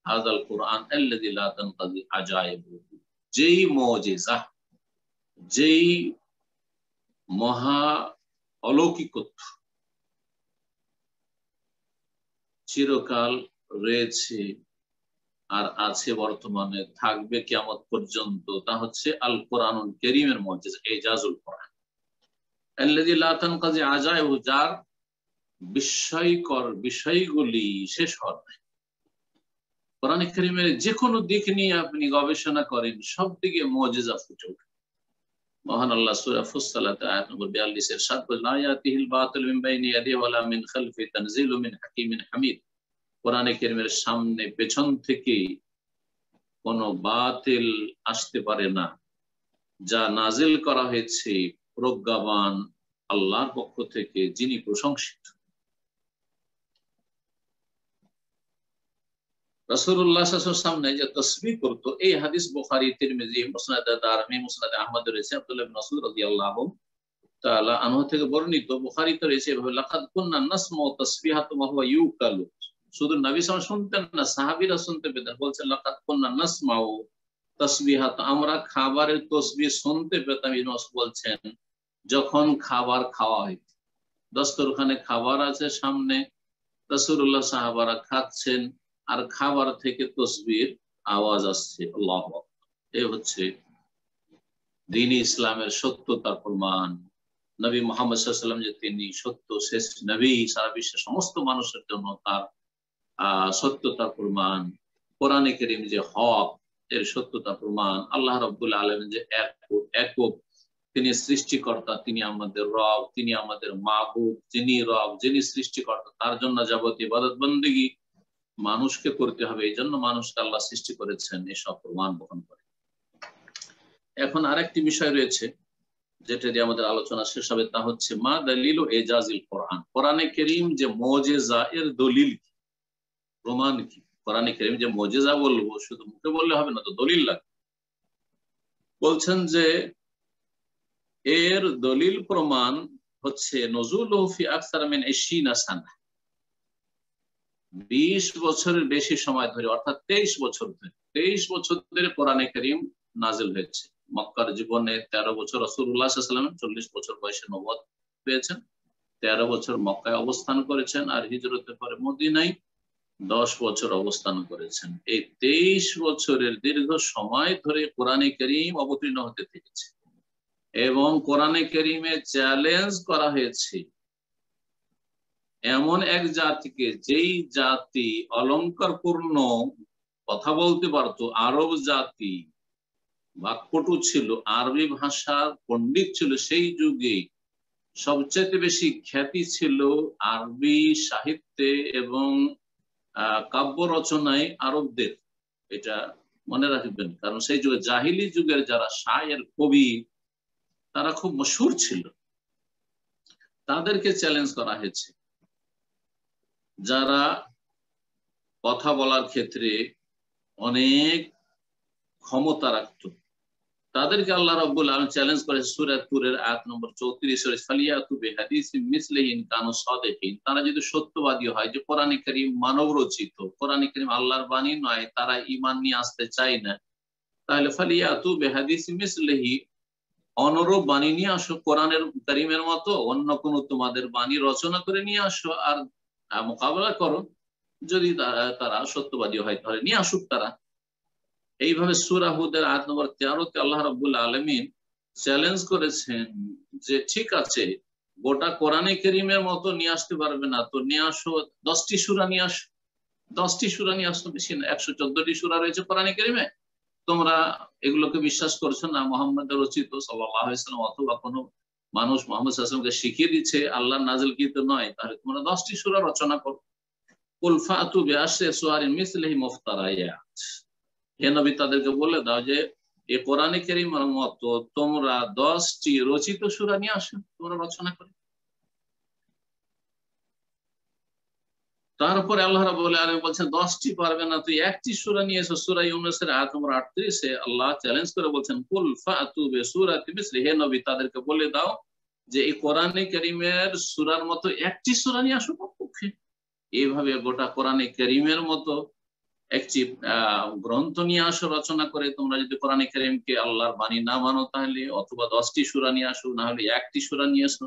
হাযাল কুরআন আল্লাযী লা তানকাযি আজাইবুহু, যেই মুজিজা, যেই মহা অলৌকিকত্ব চিরকাল রয়েছে আর আছে, বর্তমানে থাকবে কিয়ামত পর্যন্ত, তা হচ্ছে আল কোরআনুল কারীমের মুজিজা, ইজাজুল কোরআন। আল্লাযী লা তানকাযি আজাইবুহু, যার বিস্ময়কর বিষয়গুলি শেষ হয় না। কোরআনে কারীমের যে কোনো দিক নিয়ে আপনি গবেষণা করেন, সব দিকে মুজিজা ফুটে ওঠে। মহান আল্লাহ সূরা ফুসসালাত আয়াত নম্বর 42 এর 7 বলেন, লা ইয়াতিহিল বাতিল মিন বাইনি ইয়াদিহি ওয়ালা মিন খালফিহি তানজিলুম মিন হাকিমিন হামিদ। কোরআনে কারীমের সামনে পেছন থেকে কোনো বাতিল আসতে পারে না, যা নাজিল করা হয়েছে প্রজ্ঞাবান আল্লাহর পক্ষ থেকে, যিনি প্রশংসিত। রাসূলুল্লাহ সাল্লাল্লাহু আলাইহি ওয়াসাল্লাম সামনে যে তাসবিহ করতো, এই হাদিস বুখারী, তিরমিজি, মুসনাদ দারমি, মুসনাদ আহমদ রয়েছে। আব্দুল্লাহ ইবনে মাসউদ রাদিয়াল্লাহু তাআলা আনহু থেকে বর্ণিত, বুখারীতে রয়েছে এভাবে, লাকাদ কুননা নাসমাউ তাসবিহাতু ওয়া হুয়া ইউকালু। শুধু নবী সাল্লাল্লাহু আলাইহি ওয়াসাল্লাম শুনতেন না, সাহাবীরা শুনতে পেতেন। বলছেন লাকাদ কুননা নাসমাউ তাসবিহাত, আমরা খাবারের তাসবিহ শুনতে পেতাম। ইবনে মাসউদ বলছেন যখন খাবার খাওয়া হইত, দস্তরখানে খাবার আছে সামনে, রাসূলুল্লাহ সাহাবারা খাচ্ছেন আর খাবার থেকে তাসবিহর আওয়াজ আসছে। আল্লাহু আকবার। এই হচ্ছে দ্বীন ইসলামের সত্যতার প্রমাণ। নবী মুহাম্মদ সাল্লাল্লাহু আলাইহি ওয়াসাল্লাম যে তিনি সত্য শেষ নবী, সারা বিশ্বের সমস্ত মানুষের জন্য তার সত্যতার প্রমাণ। কোরআনে কারীম যে হক, এর সত্যতা প্রমাণ। আল্লাহ রাব্বুল আলামিন যে একক, তিনি সৃষ্টিকর্তা, তিনি আমাদের রব, তিনি আমাদের মাবুদ, যিনি রব, যিনি সৃষ্টিকর্তা, তার জন্য যাবতীয় ইবাদত বন্দেগী মানুষকে করতে হবে। এই জন্য মানুষকে আল্লাহ সৃষ্টি করেছেন, এসব প্রমাণ বহন করে। এখন আরেকটি বিষয় রয়েছে যেটা দিয়ে আমাদের আলোচনা শেষ হবে, তা হচ্ছে মা দালিলু ইজাজিল কোরআন। কোরআনে কারীম যে মুজিজা, এর দলিল কি, প্রমাণ কি? কোরআনে কারীম যে মুজিজা বলবো, শুধু মুখে বললে হবে না, তো দলিল লাগবে। বলছেন যে এর দলিল প্রমাণ হচ্ছে নজুলুহু ফি আকসার মিন 20 সানা, 20 বছরের বেশি সময় ধরে, অর্থাৎ 23 বছর ধরে, 23 বছর ধরে কোরআনে কারীম নাজিল হয়েছে। মক্কার জীবনে 13 বছর রাসূলুল্লাহ সাল্লাল্লাহু আলাইহি ওয়াসাল্লাম 40 বছর বয়সে নবুয়ত পেয়েছেন, 13 বছর মক্কায় অবস্থান করেছেন, আর হিজরতের পরে মদিনায় 10 বছর অবস্থান করেছেন। এই 23 বছরের দীর্ঘ সময় ধরে কোরআনে কারীম অবতীর্ণ হতে থেকেছে এবং কোরআনে কারীমে চ্যালেঞ্জ করা হয়েছে এমন এক জাতিকে, যেই জাতি অলংকারপূর্ণ কথা বলতে পারতো, আরব জাতি, বাকপটু ছিল, আরবি ভাষার পণ্ডিত ছিল। সেই যুগে সবচেয়ে বেশি খ্যাতি ছিল আরবি সাহিত্যে এবং কাব্য রচনায় আরবদের। এটা মনে রাখবেন, কারণ সেই যুগে জাহিলি যুগের যারা শায়ের কবি তারা খুব মশহুর ছিল, তাদেরকে চ্যালেঞ্জ করা হয়েছে। যারা কথা বলার ক্ষেত্রে অনেক ক্ষমতা রাখত, তাদেরকে আল্লাহ রাব্বুল আলামিন চ্যালেঞ্জ করে সূরা তুরের আয়াত নম্বর 34 ফালিয়াতু বিহাদিসিম মিসলিহি ইন কানু সাদিকিন। তারা যদি সত্যবাদী হয় যে কোরআনে কারীম মানব রচিত, কোরআনে কারীম আল্লাহর বাণী নয়, তারা ঈমান নিয়ে আসতে চায় না, তাহলে ফালিয়াতু বিহাদিসিম মিসলিহি, অনুরূপ বাণী নিয়ে আসো কোরআনের কারীমের মতো, অন্য কোনো তোমাদের বাণী রচনা করে নিয়ে আসো আর মোকাবেলা করো। যদি তারা সত্যবাদী হয় তাহলে নিয়ে আসুক তারা। এইভাবে সূরা হুদের আয়াত নম্বর 13-তে আল্লাহ রাব্বুল আলামিন চ্যালেঞ্জ করেছেন যে ঠিক আছে, গোটা কোরআনে কারীমের মতো নিয়ে আসতে পারবে না তো নিয়ে আসো 10টি সূরা নিয়ে আসো, 10টি সূরা নিয়ে আসো, বেশি না, 114টি সূরা রয়েছে কোরআনে কারীমে। তোমরা এগুলোকে বিশ্বাস করছো না মুহাম্মদের রচিত সাল্লাল্লাহু আলাইহি ওয়াসাল্লাম অথবা কোনো মানুষ মুহাম্মদ সাল্লাল্লাহু আলাইহি ওয়াসাল্লামকে শিখিয়ে দিচ্ছে আল্লাহর নাযিলকৃত নয়, তাহলে তোমরা 10টি সূরা রচনা করো। কুল ফাতু বিআশরি সুওয়ারিন মিসলিহি মুফতারায়াত, হে নবী তাদেরকে বলে দাও যে এই কোরআনে কারীমের মতো তোমরা 10টি রচিত সূরা নিয়ে আসো, তোমরা রচনা করে। তারপরে আল্লাহ রাব্বুল আলামিন বলছেন 10টি পারবে না, তুই একটি সূরা নিয়ে এসো। সূরা ইউনূসের আয়াত নম্বর 38-এ আল্লাহ চ্যালেঞ্জ করে বলছেন কুল ফাতু বিসূরাতি মিসলি, হে নবী তাদেরকে বলে দাও যে এই কোরআনে কারীমের সূরার মতো একটি সূরা নিয়ে আসো কমপক্ষে। এইভাবে গোটা কোরআনে কারীমের মতো একটি গ্রন্থ নিয়ে আসো রচনা করে। তোমরা যদি কোরআনে কারীমকে আল্লাহর বাণী না মানো তাহলে অথবা 10টি সূরা নিয়ে আসো, না হলে একটি সূরা নিয়ে আসো।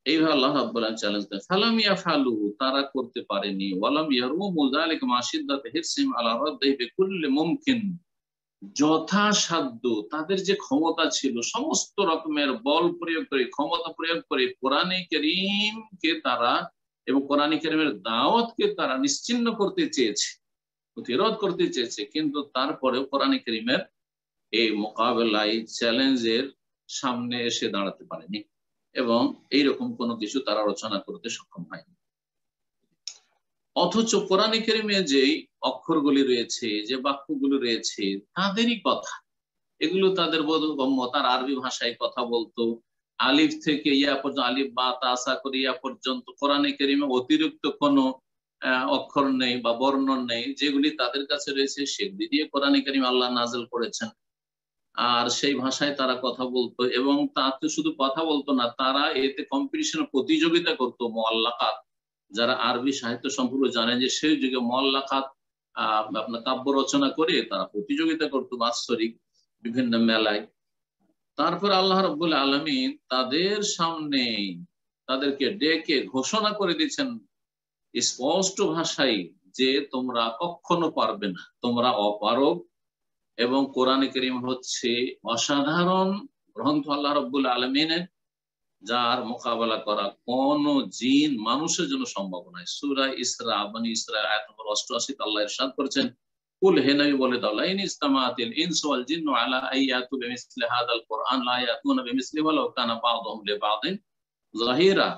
এইভাবে আল্লাহ রাব্বুল আলামিন চ্যালেঞ্জ দেন। ফালাম ইয়াফালু, তারা করতে পারেনি। ওয়ালাম ইয়ারুমু যালিকা মা শিদ্দাতি হিরসিম আলা রাদ্দিহি বিকুল্লি মুমকিন, যথাসাধ্য তাদের যে ক্ষমতা ছিল সমস্ত রকমের বল প্রয়োগ করে, ক্ষমতা প্রয়োগ করে কোরআনে কারীমকে তারা এবং কোরআনে কারীমের দাওয়াতকে তারা নিশ্চিহ্ন করতে চেয়েছে, প্রতিরোধ করতে চেয়েছে, কিন্তু তারপরেও কোরআনে কারীমের এই মোকাবেলায় চ্যালেঞ্জের সামনে এসে দাঁড়াতে পারেনি এবং এইরকম কোনো কিছু তারা রচনা করতে সক্ষম হয়নি। অথচ কোরআনে কারীমে যে অক্ষরগুলি রয়েছে, যে বাক্যগুলি রয়েছে, তাদেরই কথা, এগুলো তাদের বোধগম্য। তার আরবি ভাষায় কথা বলতো, আলিফ থেকে ইয়া পর্যন্ত, আলিফ বা তা সা করে ইয়া পর্যন্ত কোরআনে কারীমে অতিরিক্ত কোনো অক্ষর নেই বা বর্ণ নেই, যেগুলি তাদের কাছে রয়েছে সেগুলি দিয়ে কোরআনে কারীম আল্লাহ নাযিল করেছেন। আর সেই ভাষায় তারা কথা বলতো এবং তাতে শুধু কথা বলতো না, তারা এতে কম্পিটিশন প্রতিযোগিতা করতো। মুআল্লাকাত, যারা আরবি সাহিত্য সম্পর্কে জানেন যে সেই যুগে মুআল্লাকাত আপনার কাব্য রচনা করে তারা প্রতিযোগিতা করতো বাৎসরিক বিভিন্ন মেলায়। তারপর আল্লাহ রাব্বুল আলামিন তাদের সামনে তাদেরকে ডেকে ঘোষণা করে দিচ্ছেন স্পষ্ট ভাষায় যে তোমরা কখনো পারবে না, তোমরা অপারগ। এবং কোরআনে কারীম হচ্ছে অসাধারণ গ্রন্থ আল্লাহ রাব্বুল আলামিনের, যার মোকাবেলা করা কোন জিন মানুষের জন্য সম্ভব নয়। সূরা ইসরা, বনী ইসরা আয়াত নম্বর 88 আল্লাহ ইরশাদ করেছেন, কুল, হে নবী বলে দাও, লাইন ইসতামাতিল ইনসু ওয়াল জিন্নু আলা আইয়াতু বিমিসলি হাদাল কুরআন লা ইয়াতুনা বিমিসলি ওয়ালাউ কানা বা'দুহুম লিবা'দিন যাহিরা।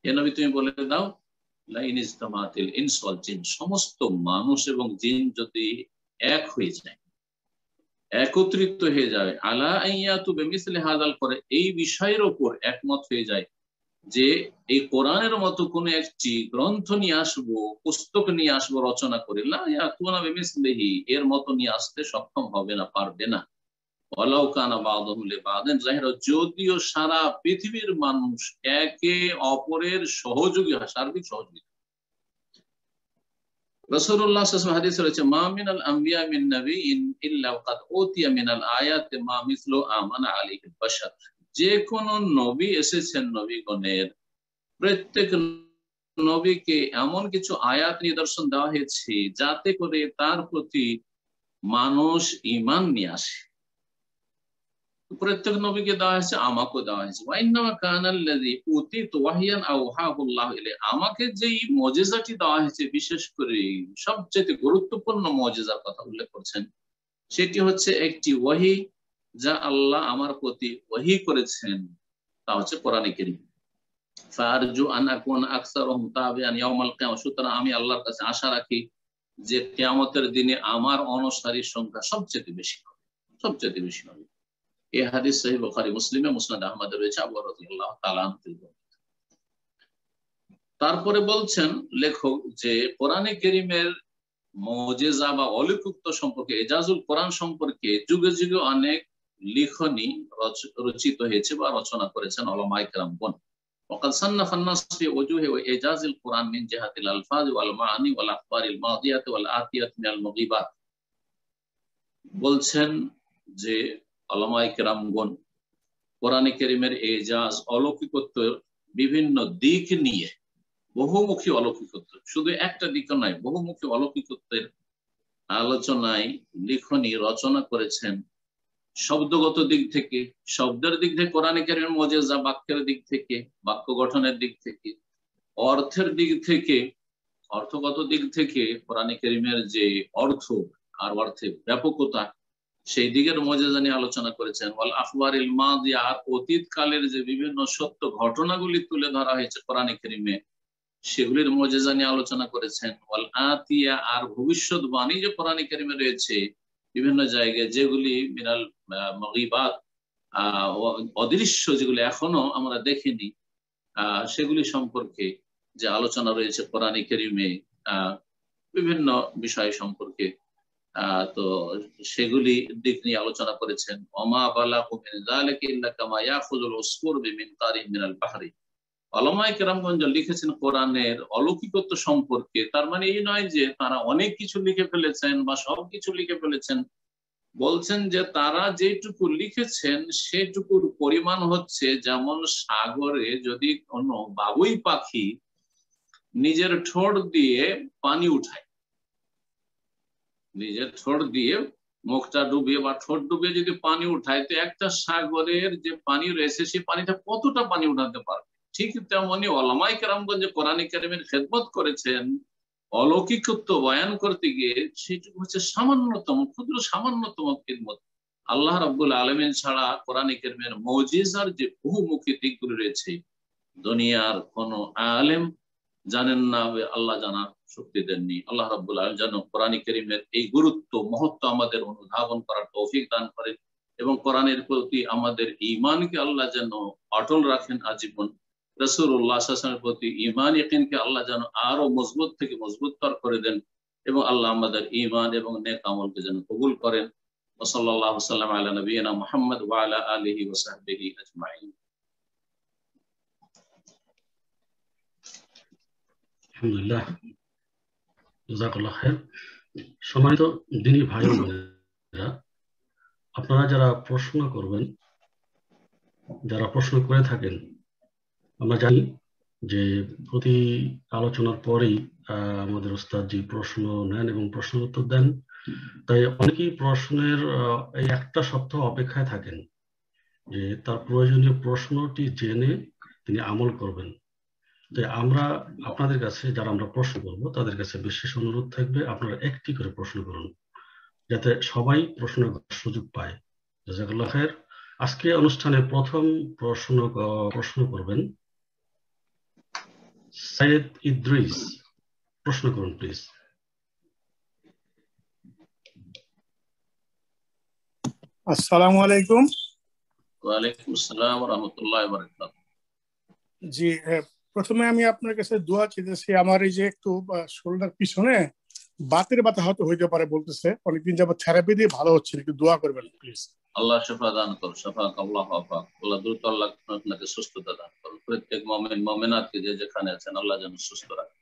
হে নবী তুমি বলে দাও, লাইন ইসতামাতিল ইনসু ওয়াল জিন, সমস্ত মানুষ এবং জিন যদি এক হয়ে যায়, একত্রিত হয়ে যায়, আলা আইয়াতু বিমিসলি হাদাল, করে এই বিষয়ের উপর একমত হয়ে যায় যে এই কোরআনের মতো কোন একটি গ্রন্থ নিয়ে আসবো, পুস্তক নিয়ে আসবো রচনা করে, লা ইয়াতুনা বিমিসলিহি, এর মতো নিয়ে আসতে সক্ষম হবে না, পারবে না। ওয়ালাউ কানা বা'দুহুম লিবা'দিন যাহিরা, যদিও সারা পৃথিবীর মানুষ একে অপরের সহযোগী হয়, সার্বিক সহযোগী। রাসূলুল্লাহ সাল্লাল্লাহু আলাইহি ওয়াসাল্লাম হাদিসে রয়েছে, মা মিনাল আম্বিয়া মিন নাবিয়্যিন ইল্লা ওয়াকাদ উতিয়া মিনাল আয়াতি মা মিসলু আমানা আলাইহিল বাশার, যে কোন নবী এসেছেন নবীগণের, প্রত্যেক নবীকে এমন কিছু আয়াত নিদর্শন দেওয়া হয়েছে যাতে করে তার প্রতি মানুষ ঈমান নিয়ে আসে। প্রত্যেক নবীকে দেওয়া হয়েছে, আমাকেও দেওয়া হয়েছে। ওয়াইন্নামা কানাল্লাযী উতিতু ওয়াহইয়ান আওহাহুল্লাহু ইলাইহি, আমাকে যেই মুজিজাটি দেওয়া হয়েছে, বিশেষ করে সবচেয়ে গুরুত্বপূর্ণ মুজিজার কথা উল্লেখ করছেন, সেটি হচ্ছে একটি ওয়াহী যা আল্লাহ আমার প্রতি ওয়াহী করেছেন, তা হচ্ছে কোরআনে কারীম। ফারজু আন আকুনা আকসারুহুম তাবিআন ইয়াউমাল কিয়ামাহ, সুতরাং আমি আল্লাহর কাছে আশা রাখি যে কিয়ামতের দিনে আমার অনুসারীর সংখ্যা সবচেয়ে বেশি হবে, সবচেয়ে বেশি হবে। এই হাদিস সহিহ বুখারী মুসলিমে মুসনাদ আহমদে রয়েছে, আবু হুরায়রা রাদিয়াল্লাহু তাআলা আনহু। তারপরে বলছেন লেখক যে কোরআনে কারীমের মুজিজা বা অলৌকিকত্ব সম্পর্কে, এজাজুল কোরআন সম্পর্কে যুগে যুগে অনেক লিখনী রচিত হয়েছে বা রচনা করেছেন উলামায়ে কেরামগণ। وقد صنف الناس في وجوه وإعجاز القرآن من جهة الألفاظ والمعاني والأخبار الماضية والآتية من المغيبات। বলছেন যে উলামায়ে কেরামগণ কোরআনে কারীমের এজাজ অলৌকিকত্বের বিভিন্ন দিক নিয়ে, বহুমুখী অলৌকিকত্ব, শুধু একটা দিক নয়, বহুমুখী অলৌকিকত্বের আলোচনায় লিখনী রচনা করেছেন। শব্দগত দিক থেকে, শব্দের দিক থেকে কোরআনে কারীমের মুজিজা, বাক্যের দিক থেকে, বাক্য গঠনের দিক থেকে, অর্থের দিক থেকে, অর্থগত দিক থেকে কোরআনে কারীমের যে অর্থ আর অর্থের ব্যাপকতা, সেই দিকের মুজিজা নিয়ে আলোচনা করেছেন। ওয়াল আখবারিল মাদিয়া, আর অতীত কালের যে বিভিন্ন সত্য ঘটনাগুলি তুলে ধরা হয়েছে কোরআনে কারীমে, সেগুলির মুজিজা নিয়ে আলোচনা করেছেন। ওয়াল আতিয়া, আর ভবিষ্যৎবাণী যে কোরআনে কারীমে রয়েছে বিভিন্ন জায়গায়, যেগুলি মিনাল মাগিবাত, অদৃশ্য, যেগুলি এখনো আমরা দেখিনি, সেগুলি সম্পর্কে যে আলোচনা রয়েছে কোরআনে কারীমে বিভিন্ন বিষয় সম্পর্কে, তো সেগুলি দিক নিয়ে আলোচনা করেছেন। ওমা বালাগু মিন যালিকা ইল্লা কামা ইয়াখুযুল উসফুর বিমিনকারিন মিনাল বাহরি। উলামায়ে কেরামগণ লিখেছেন কোরআনের অলৌকিকত্ব সম্পর্কে, তার মানে এই নয় যে তারা অনেক কিছু লিখে ফেলেছেন বা সবকিছু লিখে ফেলেছেন। বলছেন যে তারা যেটুকু লিখেছেন সেটুকুর পরিমাণ হচ্ছে যেমন সাগরে যদি কোনো বাবুই পাখি নিজের ঠোঁট দিয়ে পানি উঠায়, নিজের ঠোঁট দিয়ে মুখটা ডুবিয়ে বা ঠোঁট ডুবিয়ে যদি পানি উঠায়, তো একটা সাগরের যে পানি রয়েছে সেই পানিটা কতটা পানি উঠাতে পারবে। ঠিক তেমনি উলামায়ে কেরামগণ যে কোরআনে কারীমের খেদমত করেছেন অলৌকিকত্ব বয়ান করতে গিয়ে, সেটুকু হচ্ছে সামান্যতম, ক্ষুদ্র সামান্যতম খেদমত। আল্লাহ রাব্বুল আলামিন ছাড়া কোরআনে কারীমের মুজিজার যে বহুমুখী দিকগুলো রয়েছে, দুনিয়ার কোন আলেম জানেন না, আল্লাহ জানার শক্তি দেননি। আল্লাহ রাব্বুল আলামিন যেন কোরআনে কারীমের এই গুরুত্ব মহত্ব আমাদের অনুধাবন করার তৌফিক দান করেন, এবং কোরআনের প্রতি আমাদের ঈমানকে আল্লাহ যেন অটল রাখেন আজীবন। রাসূলুল্লাহ সাল্লাল্লাহু আলাইহি ওয়াসাল্লামের প্রতি ঈমান ইয়াকিনকে আল্লাহ যেন আরো মজবুত থেকে মজবুততর করে দেন, এবং আল্লাহ আমাদের ঈমান এবং নেক আমলকে যেন কবুল করেন। ওয়া সাল্লাল্লাহু সাল্লাম আলা নবিয়িনা মুহাম্মদ ওয়া আলা আলিহি ওয়া সাহবিহি আজমাইন। আলহামদুলিল্লাহ, জাযাকাল্লাহু খাইর। সম্মানিত দ্বীনী ভাই ও বোনেরা, আপনারা যারা প্রশ্ন করবেন, যারা প্রশ্ন করে থাকেন, আমরা জানি যে প্রতি আলোচনার পরেই আমাদের ওস্তাদ জি প্রশ্ন নেন এবং প্রশ্ন উত্তর দেন। তাই অনেকেই প্রশ্নের এই একটা সপ্তাহ অপেক্ষায় থাকেন যে তার প্রয়োজনীয় প্রশ্নটি জেনে তিনি আমল করবেন। তাই আমরা আপনাদের কাছে, যারা আমরা প্রশ্ন করব, তাদের কাছে বিশেষ অনুরোধ থাকবে আপনারা একটি করে প্রশ্ন করুন, যাতে সবাই প্রশ্ন করার সুযোগ পায়। জাযাকাল্লাহু খাইর। আজকে অনুষ্ঠানে প্রথম প্রশ্ন করবেন সৈয়দ ইদ্রিস। প্রশ্ন করুন প্লিজ। আসসালামু আলাইকুম। ওয়া আলাইকুম আসসালাম ওয়া রাহমাতুল্লাহি ওয়া বারাকাতুহু। জি, প্রথমে আমি আপনার কাছে দোয়া চাইতেছি। আমার এই যে একটু শোল্ডার পিছনে বাতের ব্যথা হইতে পারে বলতেছে, অনেকদিন যাবত থেরাপি দিয়ে ভালো হচ্ছে, একটু দোয়া করবেন প্লিজ। আল্লাহ শিফা দান করুন, শিফাক আল্লাহ আফাক। আল্লাহ দ্রুত আল্লাহ আপনাকে সুস্থতা দান করুন। প্রত্যেক মুমিন মুমিনাতকে যে যেখানে আছেন আল্লাহ যেন সুস্থ রাখেন।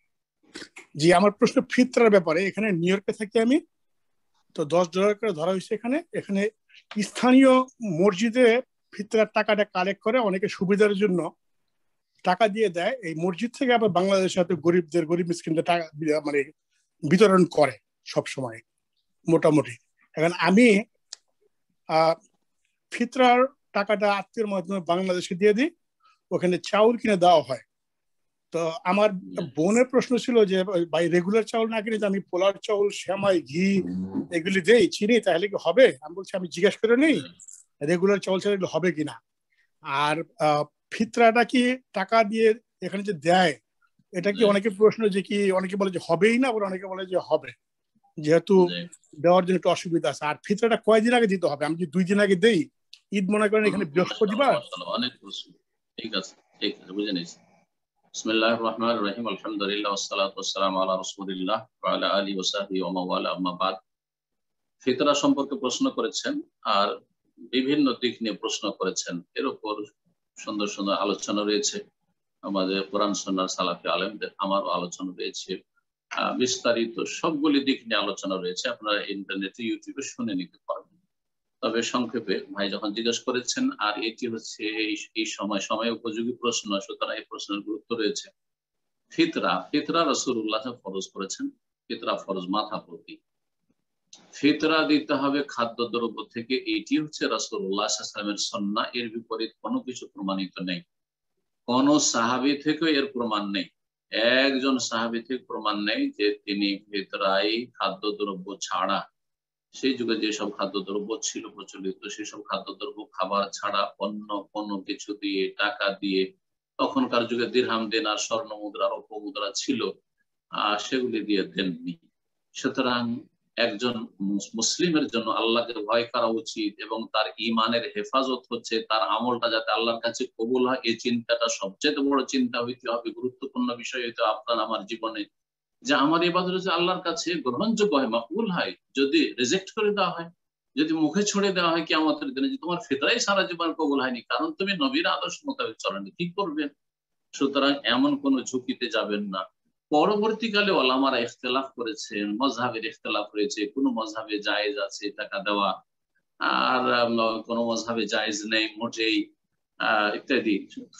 জি, আমার প্রশ্ন ফিতরার ব্যাপারে। এখানে নিউ ইয়র্কে থাকি আমি, তো $10 করে ধরা হয়েছে। এখানে স্থানীয় মসজিদে ফিতরার টাকাটা কালেক্ট করে, অনেকে সুবিধার জন্য টাকা দিয়ে দেয়। এই মসজিদ থেকে আবার বাংলাদেশের সাথে গরিব মিসকিনদের টাকা মানে বিতরণ করে সব সময় মোটামুটি। এখন আমি ফিতরার টাকাটা আত্মীয়ের মাধ্যমে বাংলাদেশে দিয়ে দিই, ওখানে চাউল কিনে দেওয়া হয়। তো আমার বোনের প্রশ্ন ছিল যে ভাই রেগুলার চাউল না কিনে আমি পোলার চাউল, সেমাই, ঘি এগুলি দেই, চিনি, তাহলে কি হবে? আমি বলছি আমি জিজ্ঞেস করে নেই রেগুলার চাউল ছাড়া এগুলো হবে কিনা। আর ফিতরাটা কি টাকা দিয়ে এখানে যে দেয়, এটা কি অনেকে প্রশ্ন যে কি অনেকে বলে যে হবেই না, আবার অনেকে বলে যে হবে। যেহেতু দেওয়ার জন্য একটু অসুবিধা আছে। আর ফিতরাটা কয়দিন আগে দিতে হবে? আমি যদি 2 দিন আগে দেই, ঈদ মনে করেন এখানে বৃহস্পতিবার। অনেক প্রশ্ন, ঠিক আছে বুঝে নিয়েছি। বিসমিল্লাহির রহমানির রহিম, আলহামদুলিল্লাহ ওয়াসসালাতু ওয়াসসালামু আলা রাসূলিল্লাহ ওয়া আলা আলিহি ওয়া সাহবিহি ওয়া মাওয়ালা, আম্মা বাদ। ফিতরা সম্পর্কে প্রশ্ন করেছেন আর বিভিন্ন দিক নিয়ে প্রশ্ন করেছেন, এর উপর সুন্দর সুন্দর আলোচনা রয়েছে আমাদের কোরআন সুন্নাহর সালাফি আলেমদের, আমারও আলোচনা রয়েছে, বিস্তারিত সবগুলি দিক নিয়ে আলোচনা রয়েছে, আপনারা ইন্টারনেটে ইউটিউবে শুনে নিতে পারবেন। তবে সংক্ষেপে ভাই যখন জিজ্ঞেস করেছেন, আর এটি হচ্ছে এই সময় উপযোগী প্রশ্ন, সুতরাং এই প্রশ্নের গুরুত্ব রয়েছে। ফিতরা রাসূলুল্লাহ ফরজ করেছেন, ফিতরা ফরজ মাথা প্রতি। ফিতরা দিতে হবে খাদ্যদ্রব্য থেকে, এটি হচ্ছে রাসূলুল্লাহ সাল্লাল্লাহু আলাইহি ওয়াসাল্লামের সুন্নাহ। এর বিপরীত কোনো কিছু প্রমাণিত নেই, কোন সাহাবী থেকে এর প্রমাণ নেই, একজন সাহাবী থেকে প্রমাণ নেই যে তিনি ফিতরায় খাদ্যদ্রব্য ছাড়া, সেই যুগে যেসব খাদ্যদ্রব্য ছিল প্রচলিত, সেসব খাদ্যদ্রব্য খাবার ছাড়া অন্য কোনো কিছু দিয়ে, টাকা দিয়ে, তখনকার যুগে দিরহাম দিনার, স্বর্ণ মুদ্রা, রৌপ্য মুদ্রা ছিল, সেগুলি দিয়ে দেননি। সুতরাং একজন মুসলিমের জন্য আল্লাহকে ভয় করা উচিত এবং তার ঈমানের হেফাজত হচ্ছে তার আমলটা যাতে আল্লাহর কাছে কবুল হয়, এই চিন্তাটা সবচেয়ে বড় চিন্তা হইতে হবে, গুরুত্বপূর্ণ বিষয় হইতে আপনার আমার জীবনে, যে আমার ইবাদত হচ্ছে আল্লাহর কাছে গ্রহণযোগ্য হয়, মাকবুল হয়। যদি রিজেক্ট করে দেওয়া হয়, যদি মুখে ছুড়ে দেওয়া হয় কিয়ামতের দিনে যে তোমার ফিতরাই সারা জীবন কবুল হয়নি, কারণ তুমি নবীর আদর্শ মোতাবেক চলেনি, কি করবেন? সুতরাং এমন কোন ঝুঁকিতে যাবেন না। পরবর্তীকালে ওলামারা ইখতিলাফ করেছেন, মযহাবের ইখতিলাফ হয়েছে, কোন মযহাবে জায়েজ আছে টাকা দেওয়া, আর কোন মযহাবে জায়েজ নেই মোটেই, ইত্যাদি।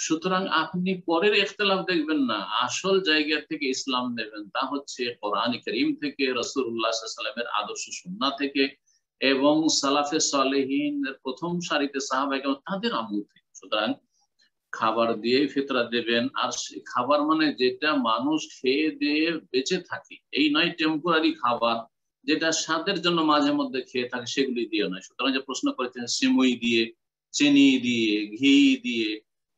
সুতরাং আপনি পরের ইখতিলাফ দেখবেন না, আসল জায়গা থেকে ইসলাম নেবেন, তা হচ্ছে কোরআন কারীম থেকে, রাসূলুল্লাহ সাল্লাল্লাহু আলাইহি ওয়াসাল্লামের আদর্শ সুন্নাহ থেকে এবং সালাফে সালেহিনের প্রথম সারিতে সাহাবায়ে কেরাম তাদের আমল থেকে। সুতরাং খাবার দিয়ে ফিতরা দেবেন, আর খাবার মানে যেটা মানুষ খেয়ে দিয়ে বেঁচে থাকে, এই নয় টেম্পোরারি খাবার যেটা স্বাদের জন্য মাঝে মধ্যে খেয়ে থাকে, সেগুলি দিয়ে নয়। সুতরাং যে প্রশ্ন করেছেন সিমুই দিয়ে, চিনি দিয়ে, ঘি দিয়ে,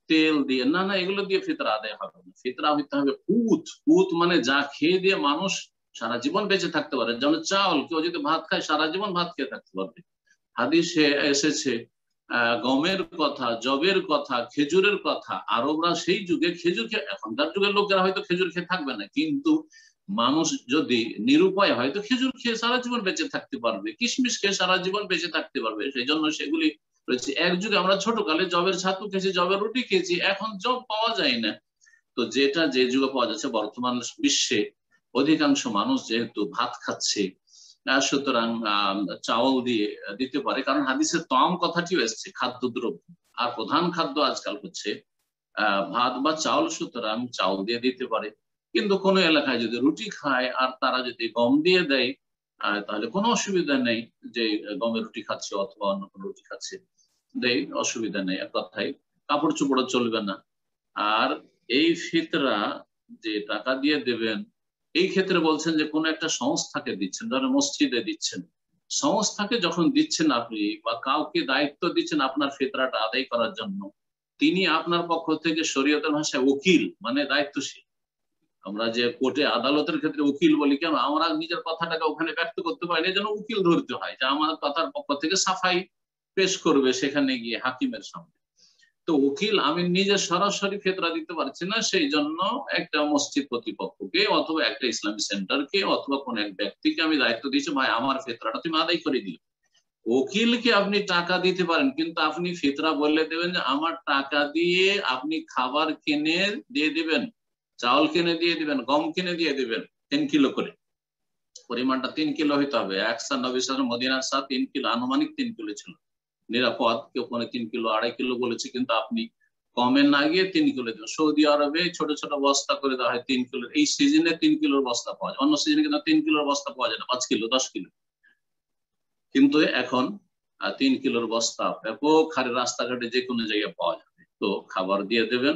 তেল দিয়ে, না এগুলো দিয়ে ফিতরা আদায় হবে না। ফিতরা হইতে হবে কুত মানে যা খেয়ে দিয়ে মানুষ সারা জীবন বেঁচে থাকতে পারে। যেমন চাউল, কেউ যদি ভাত খায় সারা জীবন ভাত খেয়ে থাকতে পারবে। হাদিসে এসেছে গমের কথা, জবের কথা, খেজুরের কথা। আরবরা সেই যুগে খেজুর খেয়ে, এখনকার যুগের লোকেরা হয়তো খেজুর খেয়ে থাকবে না, কিন্তু মানুষ যদি নিরুপায় হয় তো খেজুর খেয়ে সারা জীবন বেঁচে থাকতে পারবে, কিশমিশ খেয়ে সারা জীবন বেঁচে থাকতে পারবে। সেই জন্য সেগুলি রয়েছে। এক যুগে আমরা ছোটকালে জবের ছাতু খেয়েছি, জবের রুটি খেয়েছি, এখন জব পাওয়া যায় না। তো যেটা যে যুগে পাওয়া যাচ্ছে, বর্তমান বিশ্বে অধিকাংশ মানুষ যেহেতু ভাত খাচ্ছে, সুতরাং চাউল দিয়ে দিতে পারে, কারণ হাদিসের তাম কথাটিও এসছে খাদ্যদ্রব্য, আর প্রধান খাদ্য আজকাল হচ্ছে ভাত বা চাউল, সুতরাং চাউল দিয়ে দিতে পারে। কিন্তু কোন এলাকায় যদি রুটি খায় আর তারা যদি গম দিয়ে দেয়, তাহলে কোনো অসুবিধা নেই, যে গমের রুটি খাচ্ছে অথবা অন্য কোনো রুটি খাচ্ছে, দেয়, অসুবিধা নেই। এক কথায় কাপড় চোপড় চলবে না। আর এই ফিতরা যে টাকা দিয়ে দেবেন, এই ক্ষেত্রে বলছেন যে কোন একটা সংস্থাকে দিচ্ছেন, ধরেন মসজিদে দিচ্ছেন, সংস্থাকে যখন দিচ্ছেন আপনি, বা কাউকে দায়িত্ব দিচ্ছেন আপনার ফিতরাটা আদায় করার জন্য, তিনি আপনার পক্ষ থেকে শরীয়তের ভাষায় উকিল মানে দায়িত্বশীল। আমরা যে কোর্টে আদালতের ক্ষেত্রে উকিল বলি, কেন? আমরা নিজের কথাটাকে ওখানে ব্যক্ত করতে পারি না, যেন উকিল ধরতে হয়, যে আমার কথার পক্ষ থেকে সাফাই পেশ করবে সেখানে গিয়ে হাকিমের সামনে। তো উকিল আমি নিজে সরাসরি ফিতরা দিতে পারছি না, সেই জন্য একটা মসজিদ কর্তৃপক্ষকে অথবা একটা ইসলামী সেন্টারকে অথবা কোন এক ব্যক্তিকে আমি দায়িত্ব দিয়েছি, ভাই আমার ফিতরাটা তুমি আদায় করে দিও। উকিলকে আপনি টাকা দিতে পারেন, কিন্তু আপনি ফিতরা বলে দেবেন যে আমার টাকা দিয়ে আপনি খাবার কিনে দিয়ে দিবেন, চাউল কিনে দিয়ে দিবেন, গম কিনে দিয়ে দিবেন 3 কিলো করে, পরিমাণটা 3 কিলো হইতে হবে। একশা নবী সাল্লাল্লাহু মদিনার সাথে 3 কিলো, আনুমানিক 3 কিলো ছিল নিরাপদ, কেউ 3 কিলো 2.5 কিলো বলেছে, কিন্তু আপনি কমে না গিয়ে 3 কিলো দেবেন। সৌদি আরবে ছোট ছোট বস্তা করে দেওয়া হয় 3 কিলো, এই সিজনে 3 কিলোর বস্তা পাওয়া যায়, অন্য সিজনে কিন্তু 3 কিলোর বস্তা পাওয়া যায় না, 5 কিলো 10 কিলো, কিন্তু এখন 3 কিলোর বস্তা ব্যাপক হারে রাস্তাঘাটে যে কোনো জায়গায় পাওয়া যাবে। তো খাবার দিয়ে দেবেন।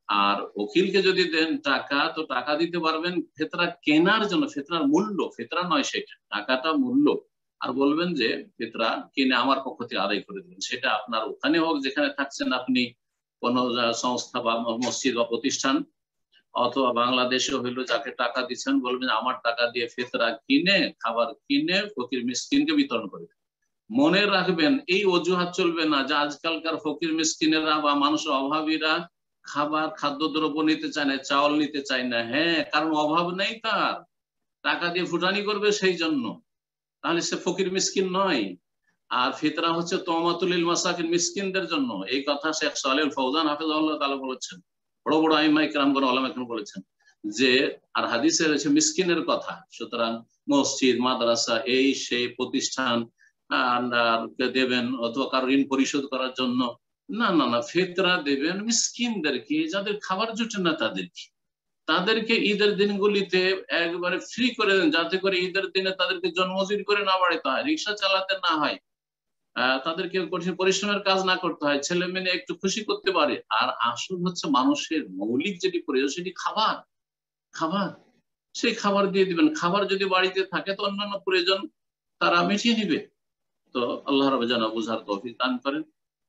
আর উকিলকে যদি দেন টাকা, তো টাকা দিতে পারবেন ফিতরা কেনার জন্য, ফিতরার মূল্য, ফিতরা নয় সেটা, টাকাটা মূল্য, আর বলবেন যে ফিতরা কিনে আমার পক্ষ থেকে আদায় করে দেবেন। সেটা আপনার ওখানে হোক যেখানে থাকছেন আপনি, কোন সংস্থা বা মসজিদ বা প্রতিষ্ঠান, অথবা বাংলাদেশে হইলো যাকে টাকা দিচ্ছেন বলবেন আমার টাকা দিয়ে ফিতরা কিনে খাবার কিনে ফকির মিসকিনকে বিতরণ করে। মনে রাখবেন এই অজুহাত চলবে না যে আজকালকার ফকির মিসকিনেরা বা মানুষের অভাবীরা খাদ্যদ্রব্য নিতে চায় না, চাউল নিতে চায় না। হ্যাঁ, কারণ অভাব নেই, তার টাকা দিয়ে ফুটানি করবে সেই জন্য, তাহলে সে ফকির মিসকিন নয়। আর ফিতরা হচ্ছে তওমাতুল লিল মাসাকিন, মিসকিনদের জন্য। এই কথা শেখ সালেহ আল ফাওজান হাফিজাহুল্লাহ তাআলা বলেছেন, বড় বড় আইম্মা ইকরামগণ ওলামা ইকরাম বলেছেন যে, আর হাদিসে রয়েছে মিসকিনের কথা। সুতরাং মসজিদ মাদ্রাসা এই সেই প্রতিষ্ঠান দেবেন অথবা কারো ঋণ পরিশোধ করার জন্য না, না না, ফিতরা দেবেন মিসকিনদেরকে, যাদের খাবার জুটে না তাদেরকে ঈদের দিনগুলিতে একবারে ফ্রি করে দেন, যাতে করে ঈদের দিনে তাদেরকে জন্মজুরি করে না বাড়াইতে হয়, রিক্সা চালাতে না হয়, তাদেরকে কঠিন পরিশ্রমের কাজ না করতে হয়, ছেলে মেয়ে একটু খুশি করতে পারে। আর আসল হচ্ছে মানুষের মৌলিক যেটি প্রয়োজন সেটি খাবার। সেই খাবার দিয়ে দিবেন। খাবার যদি বাড়িতে থাকে তো অন্যান্য প্রয়োজন তারা মিটিয়ে নিবে। তো আল্লাহ রাব্বুল যেন বুঝার তৌফিক দান করেন,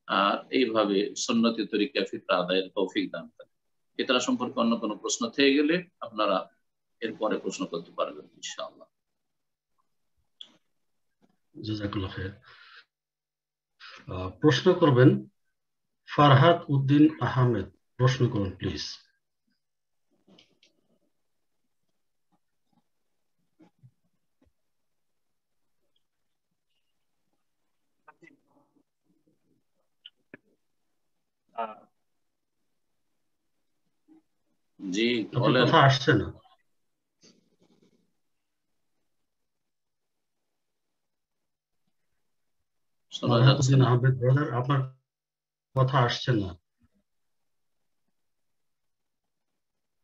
আর এইভাবে সুন্নতি তরিকা ফিতরা আদায়ের তৌফিক দান করেন। ফিতরা সম্পর্কে অন্য কোনো প্রশ্ন থেকে গেলে আপনারা এরপরে প্রশ্ন করতে পারবেন ইনশাআল্লাহ। জাযাকাল্লাহ খাইর। প্রশ্ন করবেন ফারহাদ উদ্দিন আহমেদ। প্রশ্ন করুন প্লিজ। জি আপনার বলেন। কথা আসছে না। শোনা ফারহাদ যাচ্ছে উদ্দিন না। আহমেদ ব্রাদার, আপনার কথা আসছে না।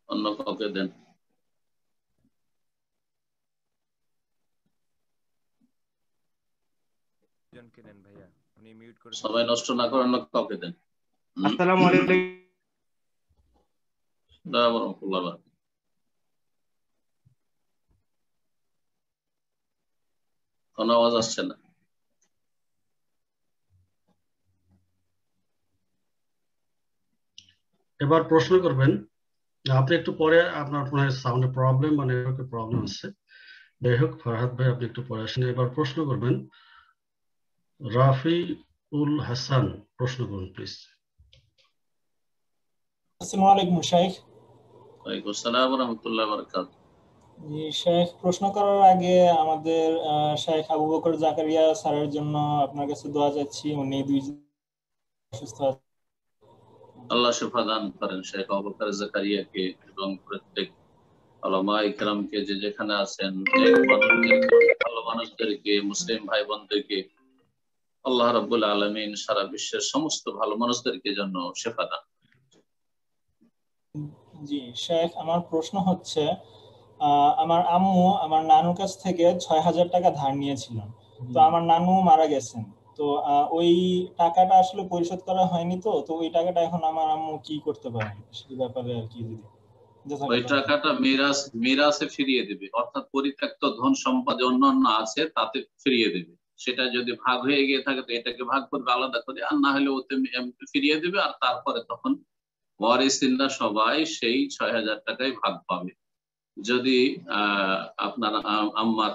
অন্য কাউকে দেন। সবাই নষ্ট না করে অন্য কাউকে দেন। আসসালামু আলাইকুম। কোনো আওয়াজ আসছে না। এবার প্রশ্ন করবেন, আপনি একটু পরে, আপনার সাউন্ডের প্রবলেম বা নেটওয়ার্কের প্রবলেম আছে, যাই হোক ফারহাদ ভাই আপনি একটু পরে আসেন। এবার প্রশ্ন করবেন রাফিউল হাসান। প্রশ্ন করুন প্লিজ। আসসালামু আলাইকুম শাইখ। ওয়ালাইকুম আসসালাম ওয়া রাহমাতুল্লাহি ওয়া বারাকাতুহু। জি শাইখ, প্রশ্ন করার আগে আমাদের শাইখ আবু বকর জাকারিয়া স্যারের জন্য আপনার কাছে দোয়া চাচ্ছি। উনি অসুস্থ আছেন, আল্লাহ শিফা দান করেন শেখ আবু বকর জাকারিয়াকে এবং প্রত্যেক উলামা ইকরামকে, যে যেখানে আছেন, ভালো মানুষদেরকে, মুসলিম ভাই বোনদেরকে আল্লাহ রাব্বুল আলামিন সারা বিশ্বের সমস্ত ভালো মানুষদেরকে জন্য শিফা দান। জি শাইখ, আমার প্রশ্ন হচ্ছে, আমার আম্মু আমার নানুর কাছ থেকে ৬,০০০ টাকা ধার নিয়েছিলেন। তো আমার নানু মারা গেছেন, তো ওই টাকাটা আসলে পরিশোধ করা হয়নি। তো ওই টাকাটা এখন আমার আম্মু কি করতে পারেন সেই ব্যাপারে আর কি, ওই টাকাটা মিরাসে ফিরিয়ে দেবে, অর্থাৎ পরিত্যক্ত ধন সম্পদ অন্যান্য আছে তাতে ফিরিয়ে দেবে। সেটা যদি ভাগ হয়ে গিয়ে থাকে তো এটাকে ভাগ করবে আলাদা করে, আর না হলে ওতে ফিরিয়ে দেবে। আর তারপরে তখন ওয়ারিসিনরা সবাই সেই ৬,০০০ টাকায় ভাগ পাবে। যদি আপনার আম্মার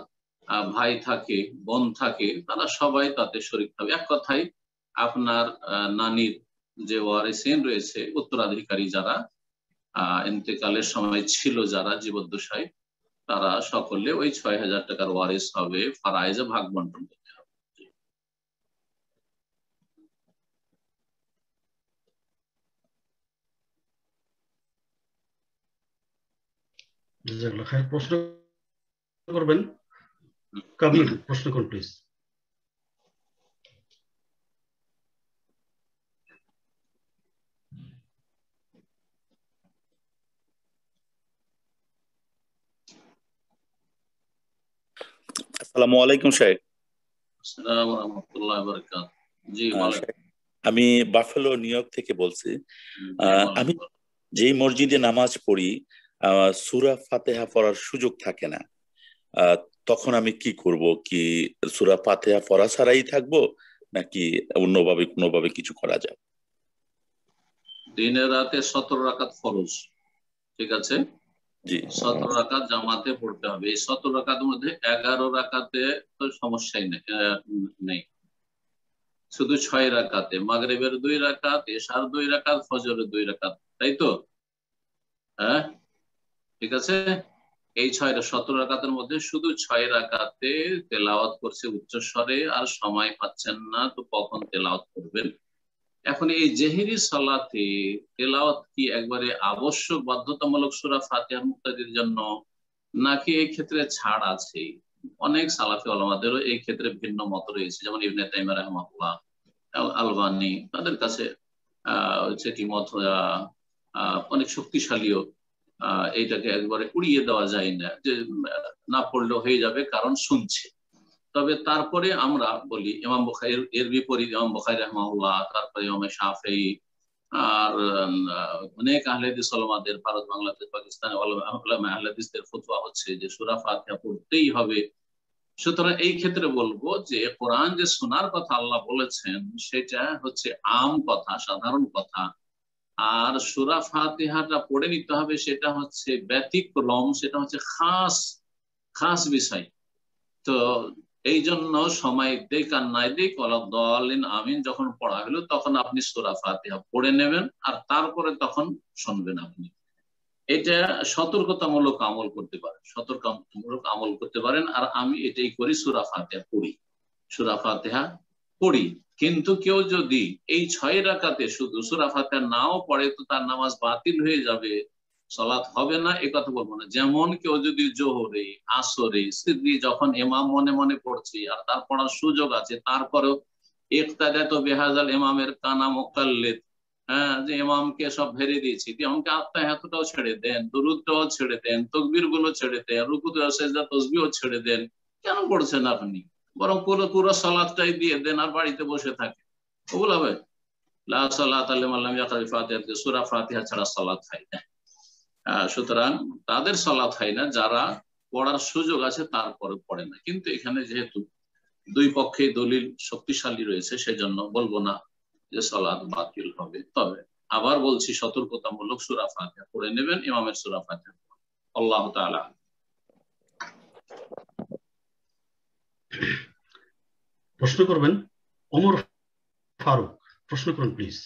ভাই থাকে, বোন থাকে, তারা সবাই তাতে শরীক হবে। এক কথায় আপনার নানির যে ওয়ারিসিন রয়েছে, উত্তরাধিকারী যারা ইন্তেকালের সময় ছিল, যারা জীবদ্দশায়, তারা সকলে ওই ৬,০০০ টাকার ওয়ারিস হবে। ফারায়েজে ভাগ বন্টন করতে হবে। প্রশ্ন করবেন কবির। প্রশ্ন করুন প্লিজ। আসসালামু আলাইকুম শাইখ। আসসালামু আলাইকুম ওয়া রাহমাতুল্লাহি ওয়া বারাকাতুহু। জি বলেন। আমি বাফেলো নিউ ইয়র্ক থেকে বলছি। আমি যেই মসজিদে নামাজ পড়ি সূরা ফাতিহা পড়ার সুযোগ থাকে না, তখন আমি কি করব? কি সূরা ফাতিহা পড়া ছাড়াই থাকবো, নাকি অন্যভাবে কোনোভাবে কিছু করা যায়? দিনে রাতে ১৭ রাকাত ফরজ, ঠিক আছে, জি 17 রাকাত জামাতে পড়তে হবে। এই 17 রাকাতের মধ্যে 11 রাকাতে তো সমস্যাই নেই, শুধু 6 রাকাতে, মাগরিবের 2 রাকাত, এশার 2 রাকাত, ফজরের 2 রাকাত, তাই তো? হ্যাঁ, ঠিক আছে। এই 17 রাকাতের মধ্যে শুধু 6 রাকাতে তেলাওয়াত করছে উচ্চ স্বরে, আর সময় পাচ্ছেন না, তো কখন তেলাওয়াত করবেন? এখন এই জেহেরি সালাতে তেলাওয়াত কি একবারে আবশ্যক বাধ্যতামূলক সূরা ফাতিহা মুক্তাদির জন্য, নাকি এই ক্ষেত্রে ছাড় আছে? অনেক সালাফি ওলামাদেরও এই ক্ষেত্রে ভিন্ন মত রয়েছে, যেমন ইবনে তাইমিয়া রাহিমাহুল্লাহ, আলবানী, তাদের কাছে সেটি মত অনেক শক্তিশালীও। এইটাকে একবারে উড়িয়ে দেওয়া যায় না, যে না পড়লেও হয়ে যাবে কারণ শুনছে। তবে তারপরে আমরা বলি ইমাম বুখারী, এর বিপরীত ইমাম বুখারী রাহিমাহুল্লাহ, তারপরে ইমাম শাফিঈ, আর অনেক আহলে হাদিস ওলামাদের, ভারত, বাংলাদেশ, পাকিস্তান উলামা আহলে হাদিসদের ফতোয়া হচ্ছে যে সূরা ফাতিহা পড়তেই হবে। সুতরাং এই ক্ষেত্রে বলবো যে কোরআন যে শোনার কথা আল্লাহ বলেছেন সেটা হচ্ছে আম কথা, সাধারণ কথা, আর সূরা ফাতিহাটা পড়ে নিতে হবে সেটা হচ্ছে ব্যতিক্রম, সেটা হচ্ছে খাস খাস বিষয়। তো এই জন্য সময় দিক আর নাই দিক ওয়ালাদ-দাল্লিন আমিন যখন পড়া হলো তখন আপনি সূরা ফাতিহা পড়ে নেবেন, আর তারপরে তখন শুনবেন আপনি। এটা সতর্কতামূলক আমল করতে পারেন, সতর্কতামূলক আমল করতে পারেন। আর আমি এটাই করি, সূরা ফাতিহা পড়ি, সূরা ফাতিহা পড়ি। কিন্তু কেউ যদি এই 6 রাকাতে শুধু সূরা ফাতিহা নাও পড়ে, তো তার নামাজ বাতিল হয়ে যাবে, সালাত হবে না, এ কথা বলবো না। যেমন কেউ যদি জোহরে, আসরে, সিররি যখন ইমাম মনে মনে পড়ছে আর তার পড়ার সুযোগ আছে, তারপরেও ইক্তাদা তো বেহাজাল ইমামের কানা মুকাল্লিদ, হ্যাঁ, যে ইমামকে সব ভেরে দিয়েছি, ইমামকে আত্মাহিয়াতটাও ছেড়ে দেন, দুরূদটাও ছেড়ে দেন, তাকবীর গুলো ছেড়ে দেন, রুকু সিজদা তাসবিহও ছেড়ে দেন, কেন পড়ছেন আপনি? বরং পুরো সালাতটাই দিয়ে দেন আর বাড়িতে বসে থাকে, কবুল হবে? লা সালাতা লিমান লাম ইয়াকরা বিফাতিহাতি, সূরা ফাতিহা ছাড়া সালাত হয় না। সুতরাং তাদের সালাত হয় না যারা পড়ার সুযোগ আছে তারপরে পড়ে না। কিন্তু এখানে যেহেতু দুই পক্ষে দলিল শক্তিশালী রয়েছে, সেজন্য বলবো না যে সালাত বাতিল হবে। তবে আবার বলছি, সতর্কতামূলক সূরা ফাতিহা পড়ে নেবেন, ইমামের সূরা ফাতিহা। আল্লাহ তাআলা। প্রশ্ন করবেন ওমর ফারুক, প্রশ্ন করুন প্লিজ।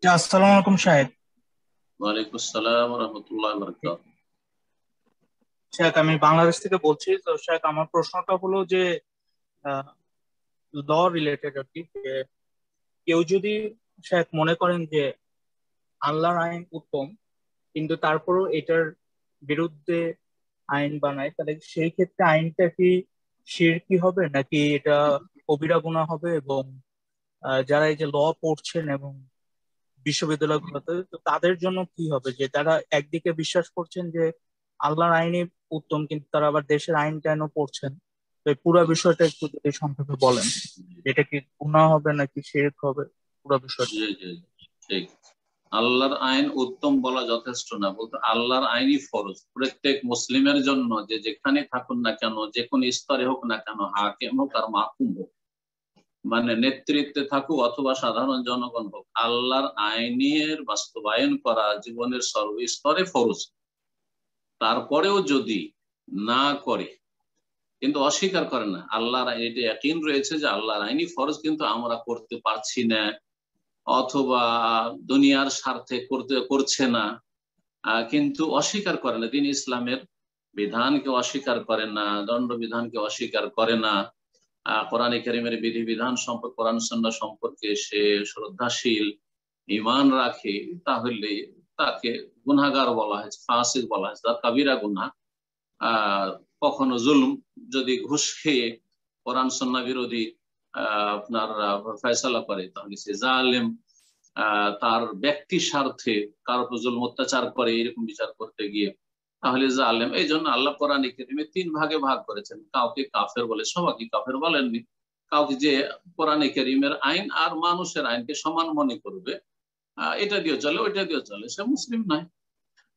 আসসালামু আলাইকুম সাহেব। ওয়ালাইকুম আসসালাম ওয়া রাহমাতুল্লাহি ওয়া বারাকাতুহু। শেখ, আমি বাংলাদেশ থেকে বলছি। তো শেখ, আমার প্রশ্নটা হলো যে ল রিলেটেড আর কি। কেউ যদি শেখ মনে করেন যে আল্লাহর আইন উত্তম, কিন্তু তারপরও এটার বিরুদ্ধে আইন বানায়, তাহলে সেই ক্ষেত্রে আইনটা কি শিরকি হবে, নাকি এটা কবিরা গুনাহ হবে? এবং যারা এই যে ল পড়ছেন এবং বিশ্ববিদ্যালয়গুলোতে, তো তাদের জন্য কি হবে? যে তারা একদিকে বিশ্বাস করছেন যে আল্লাহর আইনই উত্তম, কিন্তু তারা আবার দেশের আইন টাইনও পড়ছেন। তো এই পুরো বিষয়টা একটু যদি সংক্ষেপে বলেন, এটা কি গুনাহ হবে নাকি শিরক হবে, পুরো বিষয়টা। জি জি, ঠিক। আল্লাহর আইন উত্তম বলা যথেষ্ট না, বলতে আল্লাহর আইনই ফরজ প্রত্যেক মুসলিমের জন্য, যে যেখানে থাকুন না কেন, যে কোন স্তরে হোক না কেন, হাকিম হোক আর মাহকুম হোক, মানে নেতৃত্বে থাকুক অথবা সাধারণ জনগণ হোক, আল্লাহর আইনের বাস্তবায়ন করা জীবনের সর্বস্তরে ফরজ। তারপরেও যদি না করে, কিন্তু অস্বীকার করে না, আল্লাহর এটা ইয়াকিন রয়েছে যে আল্লাহর আইনই ফরজ, কিন্তু আমরা করতে পারছি না, অথবা দুনিয়ার স্বার্থে করছে না, কিন্তু অস্বীকার করে না, দিন ইসলামের বিধানকে অস্বীকার করে না, দণ্ডবিধানকে অস্বীকার করে না, কোরআনে কারীমের বিধিবিধান সম্পর্কে, কোরআন সুন্নাহ সম্পর্কে সে শ্রদ্ধাশীল, ঈমান রাখে, তাহলে তাকে গুনাহগার বলা হয়েছে, ফাসিক বলা হয়েছে, তার কাবিরা গুনাহ। কখনো জুলম, যদি ঘুষ খেয়ে কোরআন সুন্নাহ বিরোধী আপনার ফয়সালা করে, তাহলে সে জালেম। তার ব্যক্তি স্বার্থে কারো উপর জুলম অত্যাচার করে, এরকম বিচার করতে গিয়ে, তাহলে জালেম। এই জন্য আল্লাহ কোরআনে কারীমে 3 ভাগে ভাগ করেছেন। কাউকে কাফের বলে, সবাইকে কাফের বলেননি। কাউকে যে কোরআনে কারীমের আইন আর মানুষের আইনকে সমান মনে করবে, এটা দিয়ে চলে ওইটা দিয়ে চলে, সে মুসলিম নয়।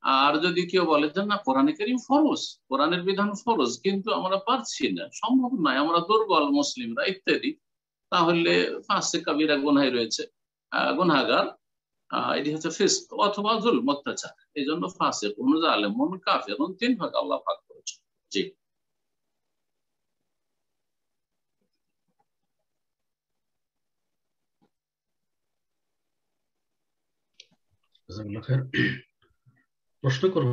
আর যদি কেউ বলে যে না কোরআনে কারীম ফরজ, কোরআনের বিধান ফরজ, কিন্তু আমরা পারছি না, সম্ভব নয়, আমরা দুর্বল মুসলিমরা ইত্যাদি, তাহলে ফাসিক কাবীরা গুনাহে রয়েছে, গুনাহগার, এটি হচ্ছে ফিসক অথবা যুলম, অত্যাচার। এই জন্য ফাসিক, জালেম, কাফির 3 ভাগ আল্লাহ ভাগ করেছে। জি। প্রশ্ন করুন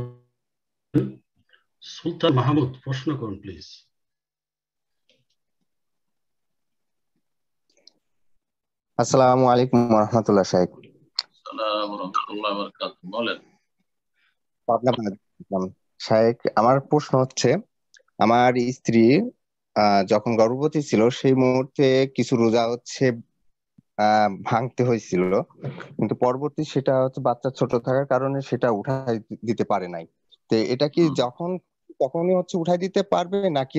সুলতান মাহমুদ, প্রশ্ন করুন প্লিজ। আসসালামু আলাইকুম ওয়া রাহমাতুল্লাহ শাইখ। আসসালামু আলাইকুম ওয়া রাহমাতুল্লাহি ওয়া বারাকাতুহু। বলেন। শাইখ, আমার প্রশ্ন হচ্ছে, আমার স্ত্রী যখন গর্ভবতী ছিল সেই মুহূর্তে কিছু রোজা ভাঙতে হয়েছিল, কিন্তু পরবর্তী সেটা বাচ্চা ছোট থাকার কারণে সেটা উঠাই দিতে পারে নাই। তো এটা কি তখনই উঠাই দিতে পারবে, নাকি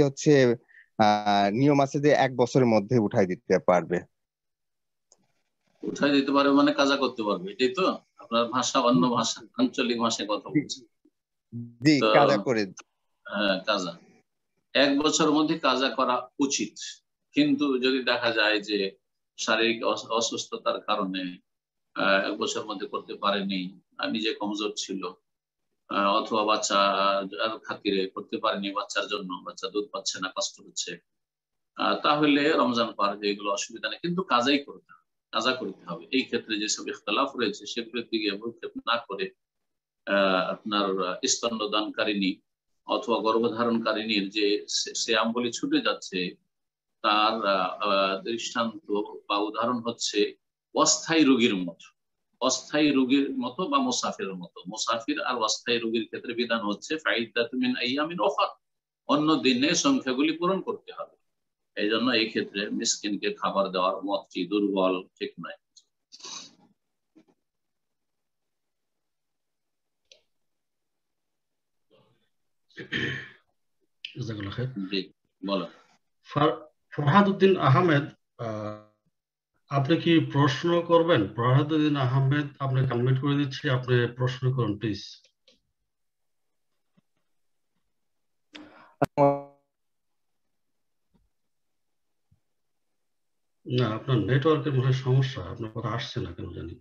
নিয়ম আছে যে 1 বছরের মধ্যে উঠাই দিতে পারবে? উঠাই দিতে পারবে মানে কাজা করতে পারবে, এটাই তো আপনার ভাষা, অন্য ভাষা, আঞ্চলিক ভাষায় কথা বলছে। জি, কাজা করে। হ্যাঁ, কাজা 1 বছরের মধ্যে কাজা করা উচিত, কিন্তু যদি দেখা যায় যে শারীরিক অসুস্থতার কারণে 1 বছরের মধ্যে করতে পারেনি, নিজে কমজোর ছিল, অথবা বাচ্চা খাতিরে করতে পারেনি, বাচ্চার জন্য, বাচ্চা দুধ পাচ্ছে না, কষ্ট হচ্ছে, তাহলে রমজান পার হয়ে এগুলো অসুবিধা নেই, কিন্তু কাজাই করতে হবে, কাজা করতে হবে। এই ক্ষেত্রে যেসব ইখতিলাফ রয়েছে সেগুলোর দিকে ভ্রুক্ষেপ না করে আপনার স্তন্যদানকারিণী অথবা গর্ভধারণকারিণীর যে সিয়াম বলি ছুটে যাচ্ছে, তার দৃষ্টান্ত বা উদাহরণ হচ্ছে অস্থায়ী রোগীর মতো, অস্থায়ী রোগীর মতো বা মুসাফিরের মতো। মুসাফির আর অস্থায়ী রোগীর ক্ষেত্রে বিধান হচ্ছে ফাইদাতুম মিন আইয়ামিন উখর, অন্য দিনে সংখ্যাগুলি পূরণ করতে হবে। এই জন্য এই ক্ষেত্রে মিসকিনকে খাবার দেওয়ার মতটি দুর্বল, ঠিক নয়। ফরহাদউদ্দিন আহমেদ, আপনি কি প্রশ্ন করবেন? ফরহাদউদ্দিন আহমেদ, আপনাকে আনমিউট করে দিচ্ছি, আপনি প্রশ্ন করুন প্লিজ। না, আপনার নেটওয়ার্কের মধ্যে সমস্যা, আপনার কথা আসছে না কেন জানি।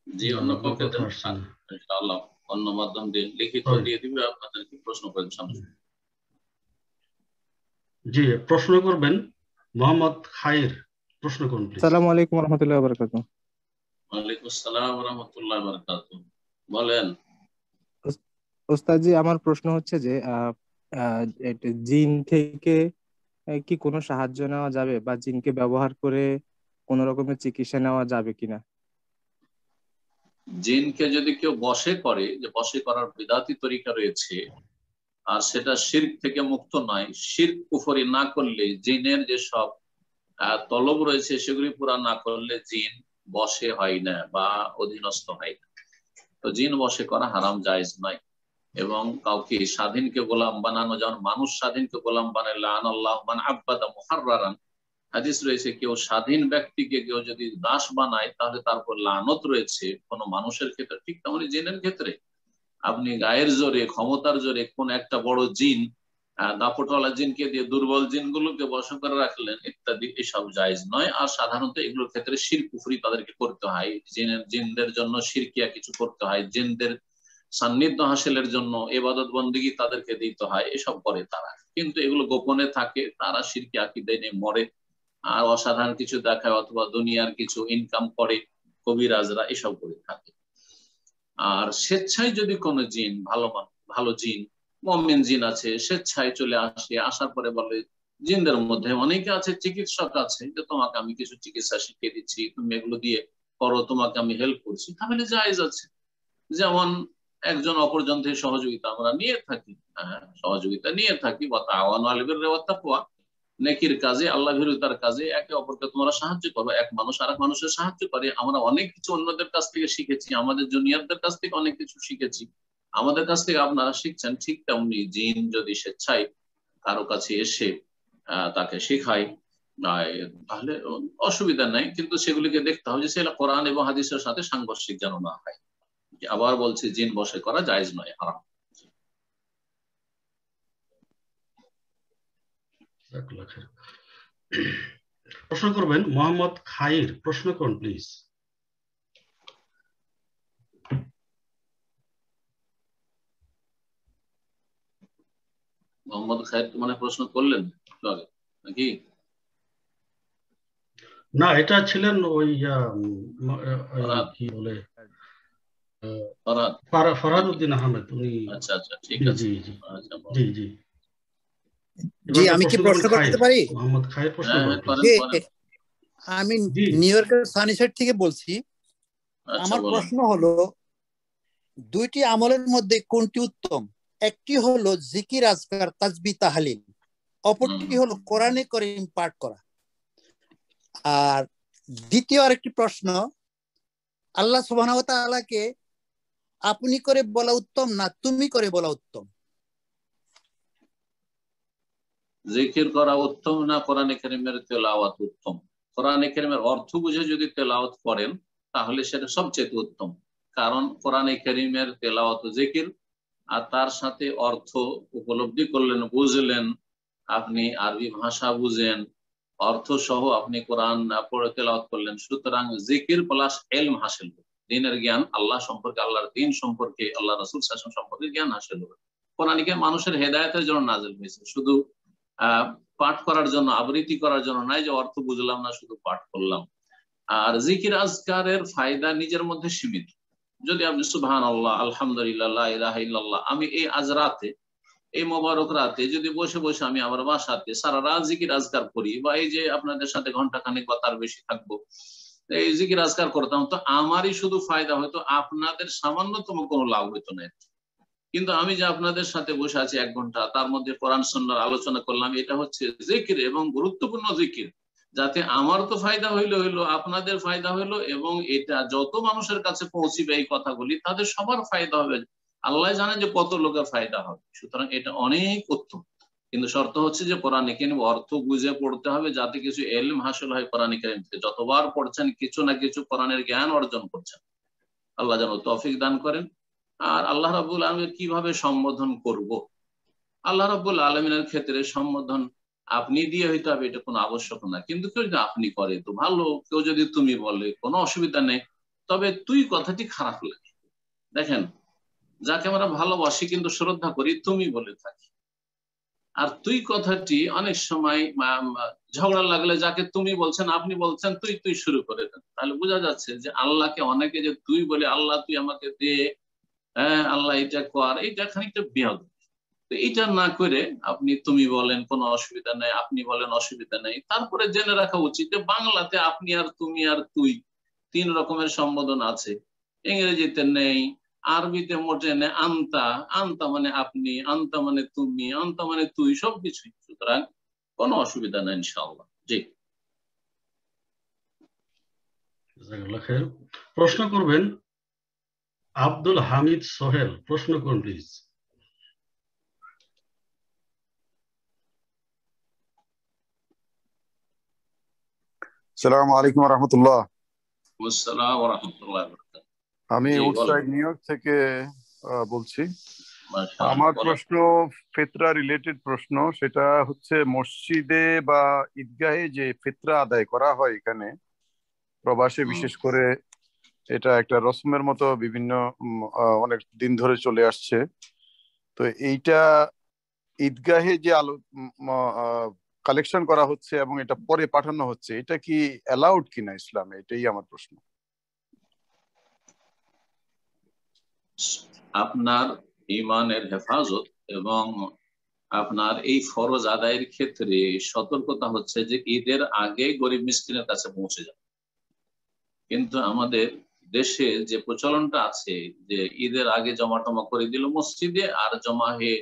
জি, অন্য কাউকে দেন, ইনশাআল্লাহ অন্য মাধ্যম দিয়ে লিখিত দিয়ে দিবে, আপনাদেরকে প্রশ্ন করেন সামনে। জি, প্রশ্ন করবেন মোহাম্মদ খাইর, প্রশ্ন করুন প্লিজ। আসসালামু আলাইকুম ওয়া রাহমাতুল্লাহি ওয়া বারাকাতুহু। ওয়া আলাইকুম আসসালাম ওয়া রাহমাতুল্লাহি ওয়া বারাকাতুহু। বলেন। ওস্তাদ জি, আমার প্রশ্ন হচ্ছে যে জিন থেকে কি কোনো সাহায্য নেওয়া যাবে, বা জিনকে ব্যবহার করে কোন রকমের চিকিৎসা নেওয়া যাবে কিনা? জিনকে যদি কেউ বশে করে, যে বশে করার বিদাতি তরিকা রয়েছে, আর সেটা শিরক থেকে মুক্ত নয়, শিরক কুফরি না করলে, জিনের যে সব তলব রয়েছে সেগুলি পুরা না করলে জিন বশে হয় না বা অধীনস্থ হয় না। তো জিন বশে করা হারাম, জায়েজ নয়। এবং কাউকে স্বাধীনকে গোলাম বানানো, যেমন মানুষ স্বাধীনকে গোলাম বানায়, লাআনাল্লাহু মান আব্বাদা মুহাররারান, হাদিস রয়েছে, কেউ স্বাধীন ব্যক্তিকে কেউ যদি দাস বানায় তাহলে তারপর লানত রয়েছে। কোন মানুষের ক্ষেত্রে ঠিক তেমনি জিনের ক্ষেত্রে আপনি গায়ের জোরে, ক্ষমতার জোরে কোন একটা বড় জিন, দাপটওয়ালা জিনকে দিয়ে দুর্বল জিনগুলোকে বশ করে রাখলেন ইত্যাদি, এসব জায়েজ নয়। আর সাধারণত এগুলোর ক্ষেত্রে শিরক কুফরি তাদেরকে করতে হয়, জিনদের জন্য শিরকিয়া কিছু করতে হয়, জিনদের সান্নিধ্য হাসিলের জন্য ইবাদত বন্দেগী তাদেরকে দিতে হয়, এসব করে তারা। কিন্তু এগুলো গোপনে থাকে, তারা শিরকি আকীদায় নিয়ে মরে, আর অসাধারণ কিছু দেখায় অথবা দুনিয়ার কিছু ইনকাম করে, কবিরাজরা এসব করে থাকে। আর স্বেচ্ছায় যদি কোনো জিন, ভালো জিন, মুমিন জিন আছে, স্বেচ্ছায় চলে আসে, আসার পরে বলে, জিনদের মধ্যে অনেকে আছে চিকিৎসক আছে, যে তোমাকে আমি কিছু চিকিৎসা শিখিয়ে দিচ্ছি, তুমি এগুলো দিয়ে করো, তোমাকে আমি হেল্প করছি, তাহলে জায়েজ আছে। যেমন একজন অপরজন থেকে সহযোগিতা আমরা নিয়ে থাকি, সহযোগিতা নিয়ে থাকি, বা তাআওয়ানু আলাল বিররি ওয়াত তাকওয়া, নেকির কাজে, আল্লাহ ভীরুতার কাজে একে অপরকে তোমরা সাহায্য করো। এক মানুষ আরেক মানুষের সাহায্য করে। আমরা অনেক কিছু অন্যদের কাছ থেকে শিখেছি, আমাদের জুনিয়রদের কাছ থেকে অনেক কিছু শিখেছি, আমাদের কাছ থেকে আপনারা শিখছেন। ঠিক তেমনি জিন যদি স্বেচ্ছায় কারো কাছে এসে তাকে শেখায়, তাহলে অসুবিধা নাই, কিন্তু সেগুলিকে দেখতে হবে যে সেটা কোরআন এবং হাদিসের সাথে সাংঘর্ষিক যেন না হয়। আবার বলছি জিন বশে করা জায়েজ নয়, হারাম। প্রশ্ন করবেন মোহাম্মদ খাইর, প্রশ্ন করুন প্লিজ। মোহাম্মদ খায়ের তো মানে প্রশ্ন করলেন নাকি? না, এটা ছিলেন ওই কি বলে ফরহাদ উদ্দিন আহমেদ, উনি। আচ্ছা আচ্ছা, ঠিক আছে। জি জি জি জি জি, আমি কি প্রশ্ন করতে পারি? মোহাম্মদ খায়ের প্রশ্ন করুন। আমি নিউ ইয়র্কের সানিসাইড থেকে বলছি। আমার প্রশ্ন হলো, দুইটি আমলের মধ্যে কোনটি উত্তম? একটি হলো জিকির আজকার তাসবিহ তাহলিল, অপরটি হলো কোরআনে কারীম পাঠ করা। আর দ্বিতীয় আরেকটি প্রশ্ন, আল্লাহ সুবহানাহু ওয়া তাআলাকে আপনি করে বলা উত্তম না তুমি করে বলা উত্তম? জিকির করা উত্তম না কোরআনে কারীমের তেলাওয়াত উত্তম? কোরআনে কারীমের অর্থ বুঝে যদি তেলাওয়াত করেন তাহলে সেটা সবচেয়ে উত্তম, কারণ কোরআনে কারীমের তেলাওয়াত জিকির, আর তার সাথে অর্থ উপলব্ধি করলেন, বুঝলেন, আপনি আরবি ভাষা বুঝেন, অর্থ সহ আপনি কোরআন পড়ে তেলাওয়াত করলেন। সুতরাং জিকির প্লাস ইলম হাসিল, দ্বীনের জ্ঞান, আল্লাহ সম্পর্কে, আল্লাহর দ্বীন সম্পর্কে, আল্লাহ রাসূল সাল্লাল্লাহু আলাইহি ওয়াসাল্লাম সম্পর্কে জ্ঞান হাসিল হবে। কোরআনকে মানুষের হেদায়েতের জন্য নাযিল হয়েছে, শুধু পাঠ করার জন্য, আবৃত্তি করার জন্য নয় যে অর্থ বুঝলাম না শুধু পাঠ করলাম। আর জিকির আজকারের ফায়দা নিজের মধ্যে সীমিত। যদি আপনি সুবহানাল্লাহ, আলহামদুলিল্লাহ, লা ইলাহা ইল্লাল্লাহ, আমি এই আজ রাতে, এই মোবারক রাতে যদি বসে বসে আমি আমার বাসাতে সারা রাত জিকির আজকার করি, বা এই যে আপনাদের সাথে ঘন্টা খানেক বা তার বেশি থাকবো, এই জিকির আজকার করতাম, তো আমারই শুধু ফায়দা হয়তো, আপনাদের সামান্যতম কোনো লাভ হইতো না। কিন্তু আমি যে আপনাদের সাথে বসে আছি 1 ঘন্টা, তার মধ্যে কোরআন সুন্নাহর আলোচনা করলাম, এটা হচ্ছে জিকির এবং গুরুত্বপূর্ণ জিকির, যাতে আমার তো ফায়দা হইলো, আপনাদের ফায়দা হইলো, এবং এটা যত মানুষের কাছে পৌঁছিবে এই কথাগুলি, তাদের সবার ফায়দা হবে। আল্লাহ জানেন যে কত লোকের ফায়দা হবে। সুতরাং এটা অনেক উত্তম, কিন্তু শর্ত হচ্ছে যে কোরআনে কারীম অর্থ বুঝে পড়তে হবে, যাতে কিছু ইলম হাসিল হয় কোরআনে কারীম থেকে। যতবার পড়ছেন কিছু না কিছু কোরআনের জ্ঞান অর্জন করছেন। আল্লাহ যেন তৌফিক দান করেন। আর আল্লাহ রাব্বুল আলামিন কিভাবে সম্বোধন করব, আল্লাহ রাব্বুল আলামিনের ক্ষেত্রে সম্বোধন আপনি দিয়ে হইতে হবে, এটা কোনো আবশ্যক না। কিন্তু কেউ যদি আপনি করে তো ভালো, কেউ যদি তুমি বলে কোনো অসুবিধা নেই, তবে তুই কথাটি খারাপ লাগে। দেখেন, যাকে আমরা ভালোবাসি কিন্তু শ্রদ্ধা করি, তুমি বলে থাকি, আর তুই কথাটি অনেক সময় ঝগড়া লাগলে যাকে তুমি বলছেন আপনি বলছেন তুই তুই শুরু করে দেন, তাহলে বোঝা যাচ্ছে যে আল্লাহকে অনেকে যে তুই বলে, আল্লাহ তুই আমাকে দে, হ্যাঁ আল্লাহ এটা কর, এটা খানিকটা বেয়াদবি। তো এটা না করে আপনি তুমি বলেন, কোনো অসুবিধা নেই, আপনি বলেন অসুবিধা নেই। তারপরে জেনে রাখা উচিত যে বাংলাতে আপনি আর তুমি আর তুই 3 রকমের সম্বোধন আছে, ইংরেজিতে নেই, আরবিতে মোটে নেই। আন্তা, আন্তা মানে আপনি, আন্তা মানে তুমি, আন্তা মানে তুই, সবকিছুই। সুতরাং কোনো অসুবিধা নেই ইনশাআল্লাহ। জি, প্রশ্ন করবেন আব্দুল হামিদ সোহেল, প্রশ্ন করুন প্লিজ। আসসালামু আলাইকুম ওয়া রাহমাতুল্লাহ। আসসালামু ওয়া রাহমাতুল্লাহি ওয়া বারাকাতুহু। আমি উডসাইড নিউ ইয়র্ক থেকে বলছি। আমার প্রশ্ন ফিতরা রিলেটেড প্রশ্ন, সেটা হচ্ছে মসজিদে বা ঈদগাহে যে ফিতরা আদায় করা হয় এখানে প্রবাসে, বিশেষ করে এটা একটা রসমের মতো বিভিন্ন অনেক দিন ধরে চলে আসছে। তো এইটা ঈদগাহে যে কালেকশন করা হচ্ছে এবং এটা পরে পাঠানো হচ্ছে, এটা কি অ্যালাউড কিনা ইসলামে, এটাই আমার প্রশ্ন। আপনার ঈমানের হেফাজত এবং আপনার এই ফরজ আদায়ের ক্ষেত্রে সতর্কতা হচ্ছে যে ঈদের আগে গরিব মিসকিনের কাছে পৌঁছে যাবে। কিন্তু আমাদের দেশে যে প্রচলনটা আছে যে ঈদের আগে জমা টমা করে দিল মসজিদে, আর জমা হয়ে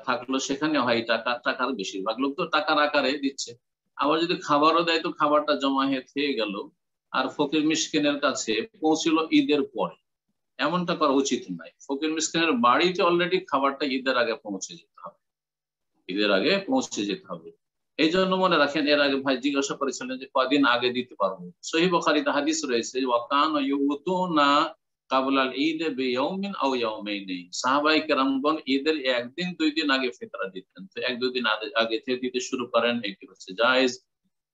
থাকলো সেখানে, হয় টাকার বেশিরভাগ লোক তো টাকার আকারে দিচ্ছে, আবার যদি খাবারও দেয় তো খাবারটা জমা হয়ে থেকে গেল আর ফকির মিসকিনের কাছে পৌঁছলো ঈদের পরে। এমনটা করা উচিত নয়। ফকির মিসকিনের বাড়িতে অলরেডি খাবারটা ঈদের আগে পৌঁছে যেতে হবে, ঈদের আগে পৌঁছে যেতে হবে। এই জন্য মনে রাখেন, এর আগে ভাই জিজ্ঞাসা করেছিলেন যে কয়দিন আগে দিতে পারবো। সহিহ বুখারীতে হাদিস রয়েছে ওয়াকানা ইউতুনা কাবলাল ঈদ বিয়াউমিন আও ইয়াউমাইনি, সাহাবায়ে কেরামগণ ঈদের একদিন দুই দিন আগে ফিতরা দিতেন। তো এক দুই দিন আগে থেকে দিতে শুরু করেন, এটি হচ্ছে জায়েজ।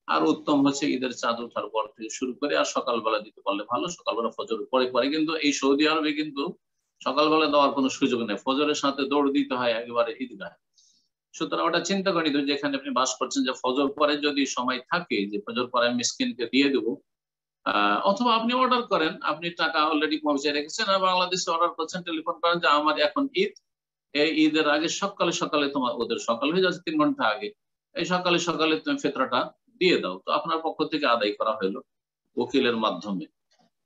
আর উত্তম হচ্ছে ঈদের চাঁদ ওঠার পর থেকে শুরু করে, আর সকালবেলা দিতে পারলে ভালো, সকালবেলা ফজরের পরে পরে। কিন্তু এই সৌদি আরবে কিন্তু সকালবেলা দেওয়ার কোনো সুযোগ নেই, ফজরের সাথে দৌড় দিতে হয় একেবারে ঈদগাহে। সুতরাং ওটা চিন্তা করি যেখানে আপনি বাস করছেন যে ফজর পরে যদি সময় থাকে যে ফজর পরে মিসকিনকে দিয়ে দেবো, অথবা আপনি অর্ডার করেন, আপনি টাকা অলরেডি পৌঁছে রেখেছেন আর বাংলাদেশে অর্ডার করছেন, টেলিফোন করেন যে আমার এখন ঈদ, এই ঈদের আগে সকালে সকালে তোমার, ওদের সকাল হয়ে যাচ্ছে 3 ঘন্টা আগে, এই সকালে সকালে তুমি ফিতরাটা দিয়ে দাও। তো আপনার পক্ষ থেকে আদায় করা হলো ওকিলের মাধ্যমে।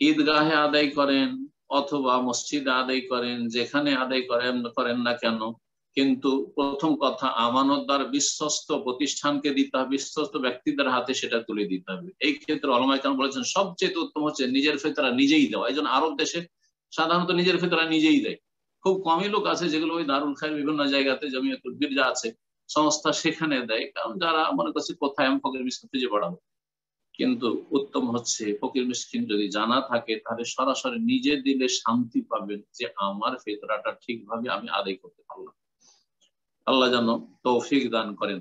ঈদগাহে আদায় করেন অথবা মসজিদে আদায় করেন, যেখানে আদায় করেন না কেন, কিন্তু প্রথম কথা আমানতদার বিশ্বস্ত প্রতিষ্ঠানকে দিতে হবে, বিশ্বস্ত ব্যক্তিদের হাতে সেটা তুলে দিতে হবে। এই ক্ষেত্রে উলামায়ে কেরাম বলেছেন সবচেয়ে উত্তম হচ্ছে নিজের ফিতরা নিজেই দেওয়া। এই জন্য আরব দেশে সাধারণত নিজের ফিতরা নিজেই দেয়। খুব কমই লোক আছে যেগুলো ওই দারুল খায়ের বিভিন্ন জায়গাতে জমিয়তুল বিরজা আছে সংস্থা, সেখানে দেয়, কারণ যারা মনে করছে কোথায় আমি ফকির মিসকিন খুঁজে বাড়াবো। কিন্তু উত্তম হচ্ছে ফকির মিসকিন যদি জানা থাকে তাহলে সরাসরি নিজে দিলে শান্তি পাবেন যে আমার ফিতরাটা ঠিকভাবে আমি আদায় করতে পারলাম। আল্লাহ যেন তৌফিক দান করেন।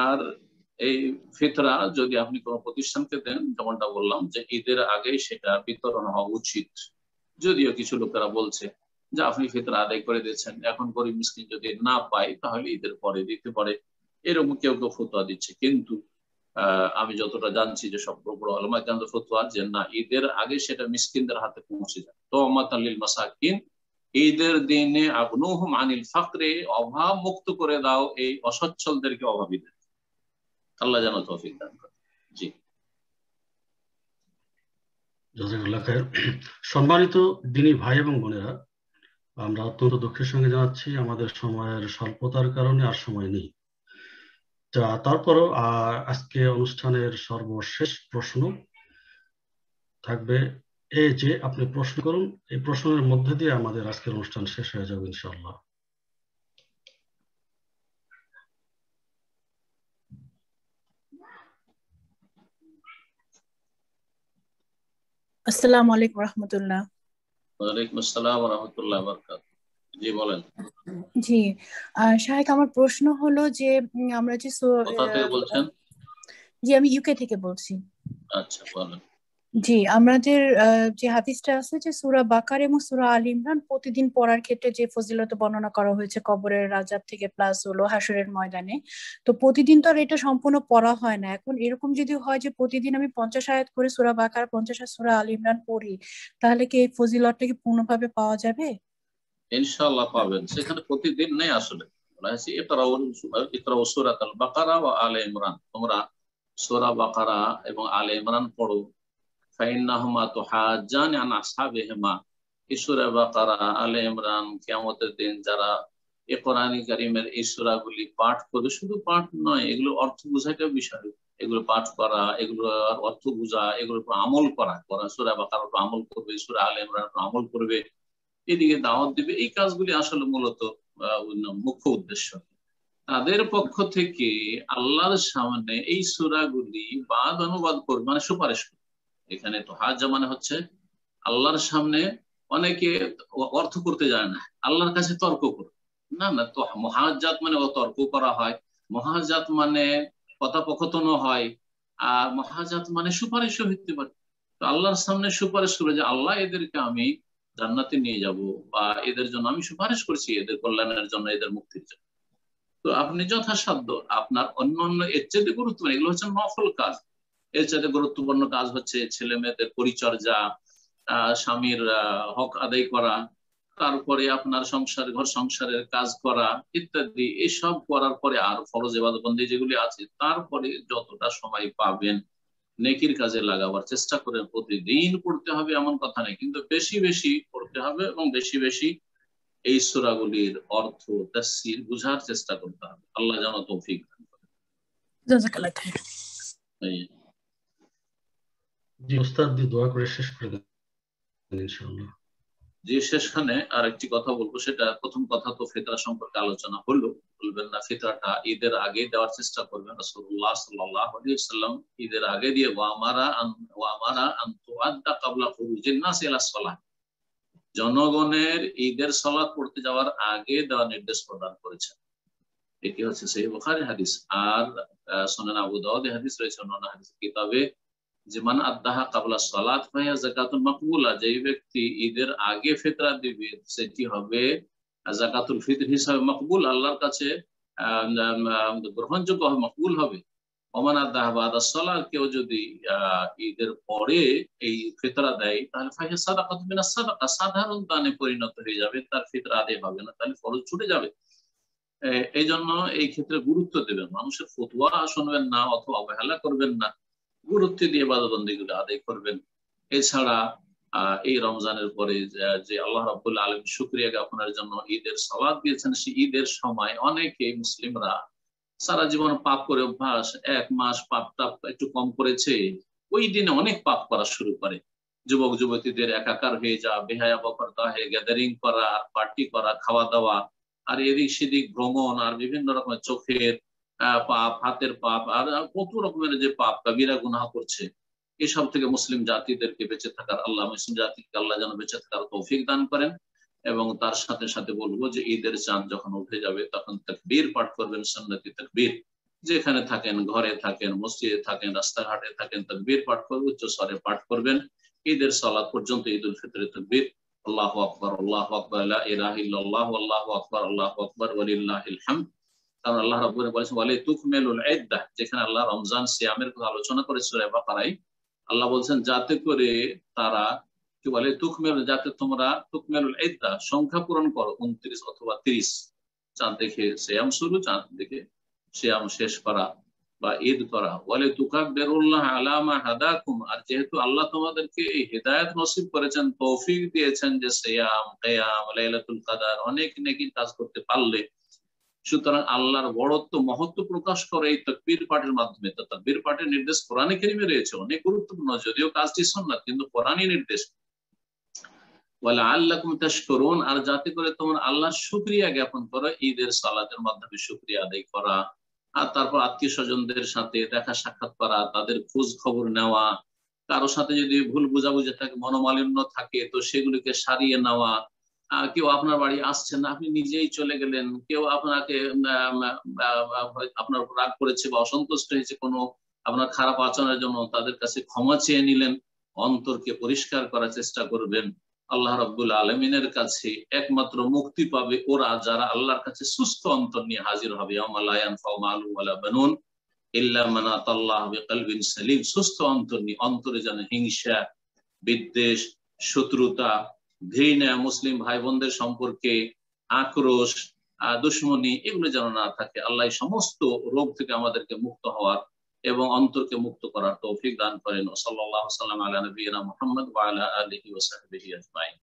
আর এই ফিতরা যদি আপনি কোনো প্রতিষ্ঠানকে দেন, যেমনটা বললাম যে ঈদের আগেই সেটা বিতরণ হওয়া উচিত। যদিও কিছু লোকেরা বলছে যে আপনি ফিতরা আদায় করে দিচ্ছেন, এখন গরিব মিসকিন যদি না পায় তাহলে ঈদের পরে দিতে পারে, এরকম কেউ কেউ ফতোয়া দিচ্ছে। কিন্তু আমি যতটা জানছি যে সব বড় উলামায়ে কেরাম ফতোয়া যে না, ঈদের আগে সেটা মিসকিনদের হাতে পৌঁছে যায়। তোমাতাল লিল মাসাকিন, ঈদের দিনে আগনুহুম আনিল ফাকরে, অভাব মুক্ত করে দাও এই অসচ্ছলদেরকে, অভাবীদের। আল্লাহ যেন তৌফিক দান করে। জি, জাযাকাল্লাহ খায়ের। সম্মানিত দিনী ভাই এবং বোনেরা, আমরা অত্যন্ত দুঃখের সঙ্গে জানাচ্ছি আমাদের সময়ের স্বল্পতার কারণে আর সময় নেই। তারপরও আজকে অনুষ্ঠানের সর্বশেষ প্রশ্ন থাকবে এই যে আপনি প্রশ্ন করুন, এই প্রশ্নের মধ্যে দিয়ে আমাদের আজকের অনুষ্ঠান শেষ হয়ে যাবে ইনশাআল্লাহ। আসসালামু আলাইকুম রাহমাতুল্লাহ। ওয়ালাইকুম আসসালাম ওয়া রাহমাতুল্লাহি ওয়া বারাকাতুহু। জি বলেন। জি শাহেখ, আমার প্রশ্ন হলো যে আমরা যে কোথা থেকে বলছেন? জি, আমি ইউকে থেকে বলছি। আচ্ছা বলেন। জি, আমাদের যে হাদিসটা আছে যে সূরা বাকারা এবং সূরা আলে ইমরান প্রতিদিন পড়ার ক্ষেত্রে যে ফজিলত বর্ণনা করা হয়েছে কবরের আযাব থেকে প্লাস হলো হাশরের ময়দানে, তো প্রতিদিন তো আর এটা সম্পূর্ণ পড়া হয় না। এখন এরকম যদি হয় যে প্রতিদিন আমি 50 আয়াত করে সূরা বাকারা 50 আয়াত সূরা আলে ইমরান পড়ি, তাহলে কি এই ফজিলতটা কি পূর্ণভাবে পাওয়া যাবে? ইনশাআল্লাহ পাবেন। সেখানে প্রতিদিন নেই, আসলে বলা হয়েছে ইকরাউ সূরাতাল বাকারা ওয়া আলে ইমরান, তোমরা সূরা বাকারা এবং আলে ইমরান পড়ো। ফাইন্নাহুমা তুহাজ্জানি আন আসহাবিহিমা, এই সূরা বাকারা আলে ইমরান কিয়ামতের দিন যারা এই কোরআন কারীমের এই সূরাগুলি পাঠ করবে, শুধু পাঠ নয়, এগুলো অর্থ বোঝাটাও বিষয়। এগুলো পাঠ করা, এগুলো অর্থ বোঝা, এগুলোর উপর আমল করা, সূরা বাকারার উপর আমল করবে, সূরা আলে ইমরানের উপর আমল করবে, এদিকে দাওয়াত দিবে, এই কাজগুলি আসলে মূলত মুখ্য উদ্দেশ্য। তাদের পক্ষ থেকে আল্লাহর সামনে এই সূরাগুলি বাদ অনুবাদ করবে, মানে সুপারিশ করবে। এখানে তো হাজ্জা মানে হচ্ছে আল্লাহর সামনে অনেকে অর্থ করতে যায় না, আল্লাহর কাছে তর্ক করে না, তো মুহাজ্জাত মানে তর্ক করা হয়, মুহাজ্জাত মানে কথোপকথন হয়, আর মুহাজ্জাত মানে সুপারিশও হতে পারে। তো আল্লাহর সামনে সুপারিশ করে যে আল্লাহ এদেরকে আমি জান্নাতে নিয়ে যাব, বা এদের জন্য আমি সুপারিশ করছি, এদের কল্যাণের জন্য, এদের মুক্তির জন্য। তো আপনি যথাসাধ্য আপনার অন্যান্য এর চেয়ে গুরুত্বপূর্ণ, এগুলো হচ্ছে নফল কাজ, এর চাইতে গুরুত্বপূর্ণ কাজ হচ্ছে ছেলে মেয়েদের পরিচর্যা, স্বামীর হক আদায় করা, তারপরে আপনার ঘর সংসারের কাজ করা ইত্যাদি। এসব করার পরে আর ফরজ ইবাদতবন্দি যেগুলি আছে, তারপরে যতটা সময় পাবেন নেকির কাজে লাগাবার চেষ্টা করেন। প্রতিদিন পড়তে হবে এমন কথা নেই, কিন্তু বেশি বেশি পড়তে হবে এবং বেশি বেশি এই সূরাগুলির অর্থ তাফসীর বুঝার চেষ্টা করতে হবে। আল্লাহ যেন তৌফিক দান করেন। জাযাকাল্লাহ খাইর। জি ওস্তাদ, দোয়া করে শেষ করে দেন ইনশাআল্লাহ। যে শেষখানে আর একটি কথা বলবো, সেটা প্রথম কথা তো ফিতরা সম্পর্কে আলোচনা হলো। তুলবেন না, ফিতরাটা ঈদের আগে দেওয়ার চেষ্টা করবেন। রাসূলুল্লাহ সাল্লাল্লাহু আলাইহি ওয়াসাল্লাম ঈদের আগে দিয়ে ওয়ামারা আন তুআদ্দা ক্বাবলা খুরুজিন নাস ইলা সালাহ, জনগণের ঈদের সালাত পড়তে যাওয়ার আগে দেওয়ার নির্দেশ প্রদান করেছেন। এটি হচ্ছে সহিহ বুখারী হাদিস। আর সুনান আবু দাউদ হাদিস রয়েছে অন্যান্য হাদিস কিতাবে যে মান আদ্দাহা ক্বাবলা সালাত ফাহিয়া যাকাতুন মাকবুলা, যে ব্যক্তি ঈদের আগে ফিতরা দিবে সেটি হবে যাকাতুল ফিতর হিসাবে মকবুল, আল্লাহর কাছে গ্রহণযোগ্য হবে, মকবুল হবে। ওমান আদ্দাহা বাদা সালাত, কেউ যদি ঈদের পরে এই ফিতরা দেয় তাহলে ফাহিয়া সাদাকাতুন মিনাস সাদাকা, সাধারণ দানে পরিণত হয়ে যাবে, তার ফিতরা আদায় হবে না, তাহলে ফরজ ছুটে যাবে। এই জন্য এই ক্ষেত্রে গুরুত্ব দেবেন, মানুষের ফতোয়া শুনবেন না অথবা অবহেলা করবেন না, গুরুত্ব দিয়ে ইবাদতবন্দিগুলো আদায় করবেন। এছাড়া এই রমজানের পরে যে আল্লাহ রাব্বুল আলামিন শুকরিয়া জ্ঞাপনের জন্য ঈদের সালাত দিয়েছেন, সেই ঈদের সময় অনেকে মুসলিমরা সারা জীবন পাপ করে অভ্যাস, এক মাস পাপটা একটু কম করেছে, ওই দিনে অনেক পাপ করা শুরু করে। যুবক যুবতীদের একাকার হয়ে যাওয়া, বেহায়া বকরতা হয়ে গ্যাদারিং করা, পার্টি করা, খাওয়া দাওয়া, আর এদিক সেদিক ভ্রমণ, আর বিভিন্ন রকমের চোখের পাপ, হাতের পাপ, আর কত রকমের যে পাপ কাবিরা গুনাহ করছে, এসব থেকে মুসলিম জাতিদেরকে বেঁচে থাকার মুসলিম জাতিকে আল্লাহ যেন বেঁচে থাকার তৌফিক দান করেন। এবং তার সাথে সাথে বলবো যে ঈদের চাঁদ যখন উঠে যাবে তখন তাকবীর পাঠ করবেন, সুন্নতি তাকবীর। যেখানে থাকেন, ঘরে থাকেন, মসজিদে থাকেন, রাস্তাঘাটে থাকেন, তাকবীর পাঠ করবেন, উচ্চ স্বরে পাঠ করবেন ঈদের সালাত পর্যন্ত, ঈদুল ফিতরের তাকবীর। আল্লাহু আকবার, আল্লাহু আকবার, লা ইলাহা ইল্লাল্লাহ, আল্লাহু আকবার, আল্লাহু আকবার, ওয়ালিল্লাহিল হামদ। কারণ আল্লাহ রাব্বুল আলামিন বলেছেন ওয়ালি তুকমিলুল ইদ্দাহ, যেখানে আল্লাহ রমজান সিয়ামের কথা আলোচনা করে সূরা বাকারায় আল্লাহ বলছেন যাতে করে তারা কি বলে তুকমেল, যাতে তোমরা তুকমেলুল ইদ্দাহ, সংখ্যা পূরণ করো, 29 অথবা 30, চাঁদ দেখে সিয়াম শুরু, চাঁদ দেখে সিয়াম শেষ করা বা ঈদ করা। ওয়ালি তুকাব্বিরুল্লাহ আলা মা হাদাকুম, আর যেহেতু আল্লাহ তোমাদেরকে এই হিদায়াত নসিব করেছেন, তৌফিক দিয়েছেন যে সিয়াম, কিয়াম, লাইলাতুল কদর, অনেক নেকি কাজ করতে পারলে, সুতরাং আল্লাহর বড়ত্ব মহত্ব প্রকাশ করে এই তাকবীর পাঠের মাধ্যমে। তো তাকবীর পাঠের নির্দেশ কোরআনে কারীমে রয়েছে, অনেক গুরুত্বপূর্ণ, যদিও কাজটি সুন্নাত কিন্তু কোরআনই নির্দেশ। ওয়ালাআল্লাকুম তাশকুরুন, আর যাতে করে তোমরা আল্লাহর শুকরিয়া জ্ঞাপন করো, ঈদের সালাতের মাধ্যমে শুকরিয়া আদায় করা। আর তারপর আত্মীয় স্বজনদের সাথে দেখা সাক্ষাৎ করা, তাদের খোঁজ খবর নেওয়া, কারো সাথে যদি ভুল বুঝাবুঝি থাকে, মনোমালিন্য থাকে, তো সেগুলিকে সারিয়ে নেওয়া। কেউ আপনার বাড়ি আসছেন না, আপনি নিজেই চলে গেলেন, কেউ আপনাকে আপনার রাগ করেছে বা অসন্তুষ্ট হয়েছে কোনো আপনার খারাপ আচরণের জন্য, তাদের কাছে ক্ষমা চেয়ে নিলেন, অন্তরকে পরিষ্কার করার চেষ্টা করবেন। আল্লাহ রাব্বুল আলামিনের কাছে একমাত্র মুক্তি পাবে ওরা যারা আল্লাহর কাছে সুস্থ অন্তর নিয়ে হাজির হবে। ইয়াউমা লা ইয়ানফাউ মালুন ওয়ালা বানুন ইল্লা মান আতাল্লাহ বিকলবিন সালিম, সুস্থ অন্তর নিয়ে, অন্তরে যেন হিংসা, বিদ্বেষ, শত্রুতা, ঘৃণা, মুসলিম ভাই বোনদের সম্পর্কে আক্রোশ, দুশ্মনী, এগুলো যেন না থাকে। আল্লাহ সমস্ত রোগ থেকে আমাদেরকে মুক্ত হওয়ার এবং অন্তরকে মুক্ত করার তৌফিক দান করেন। সাল্লাল্লাহু আলা নবিয়িনা মুহাম্মদ ওয়া আলা আলিহি ওয়া সাহবিহি আজমাইন।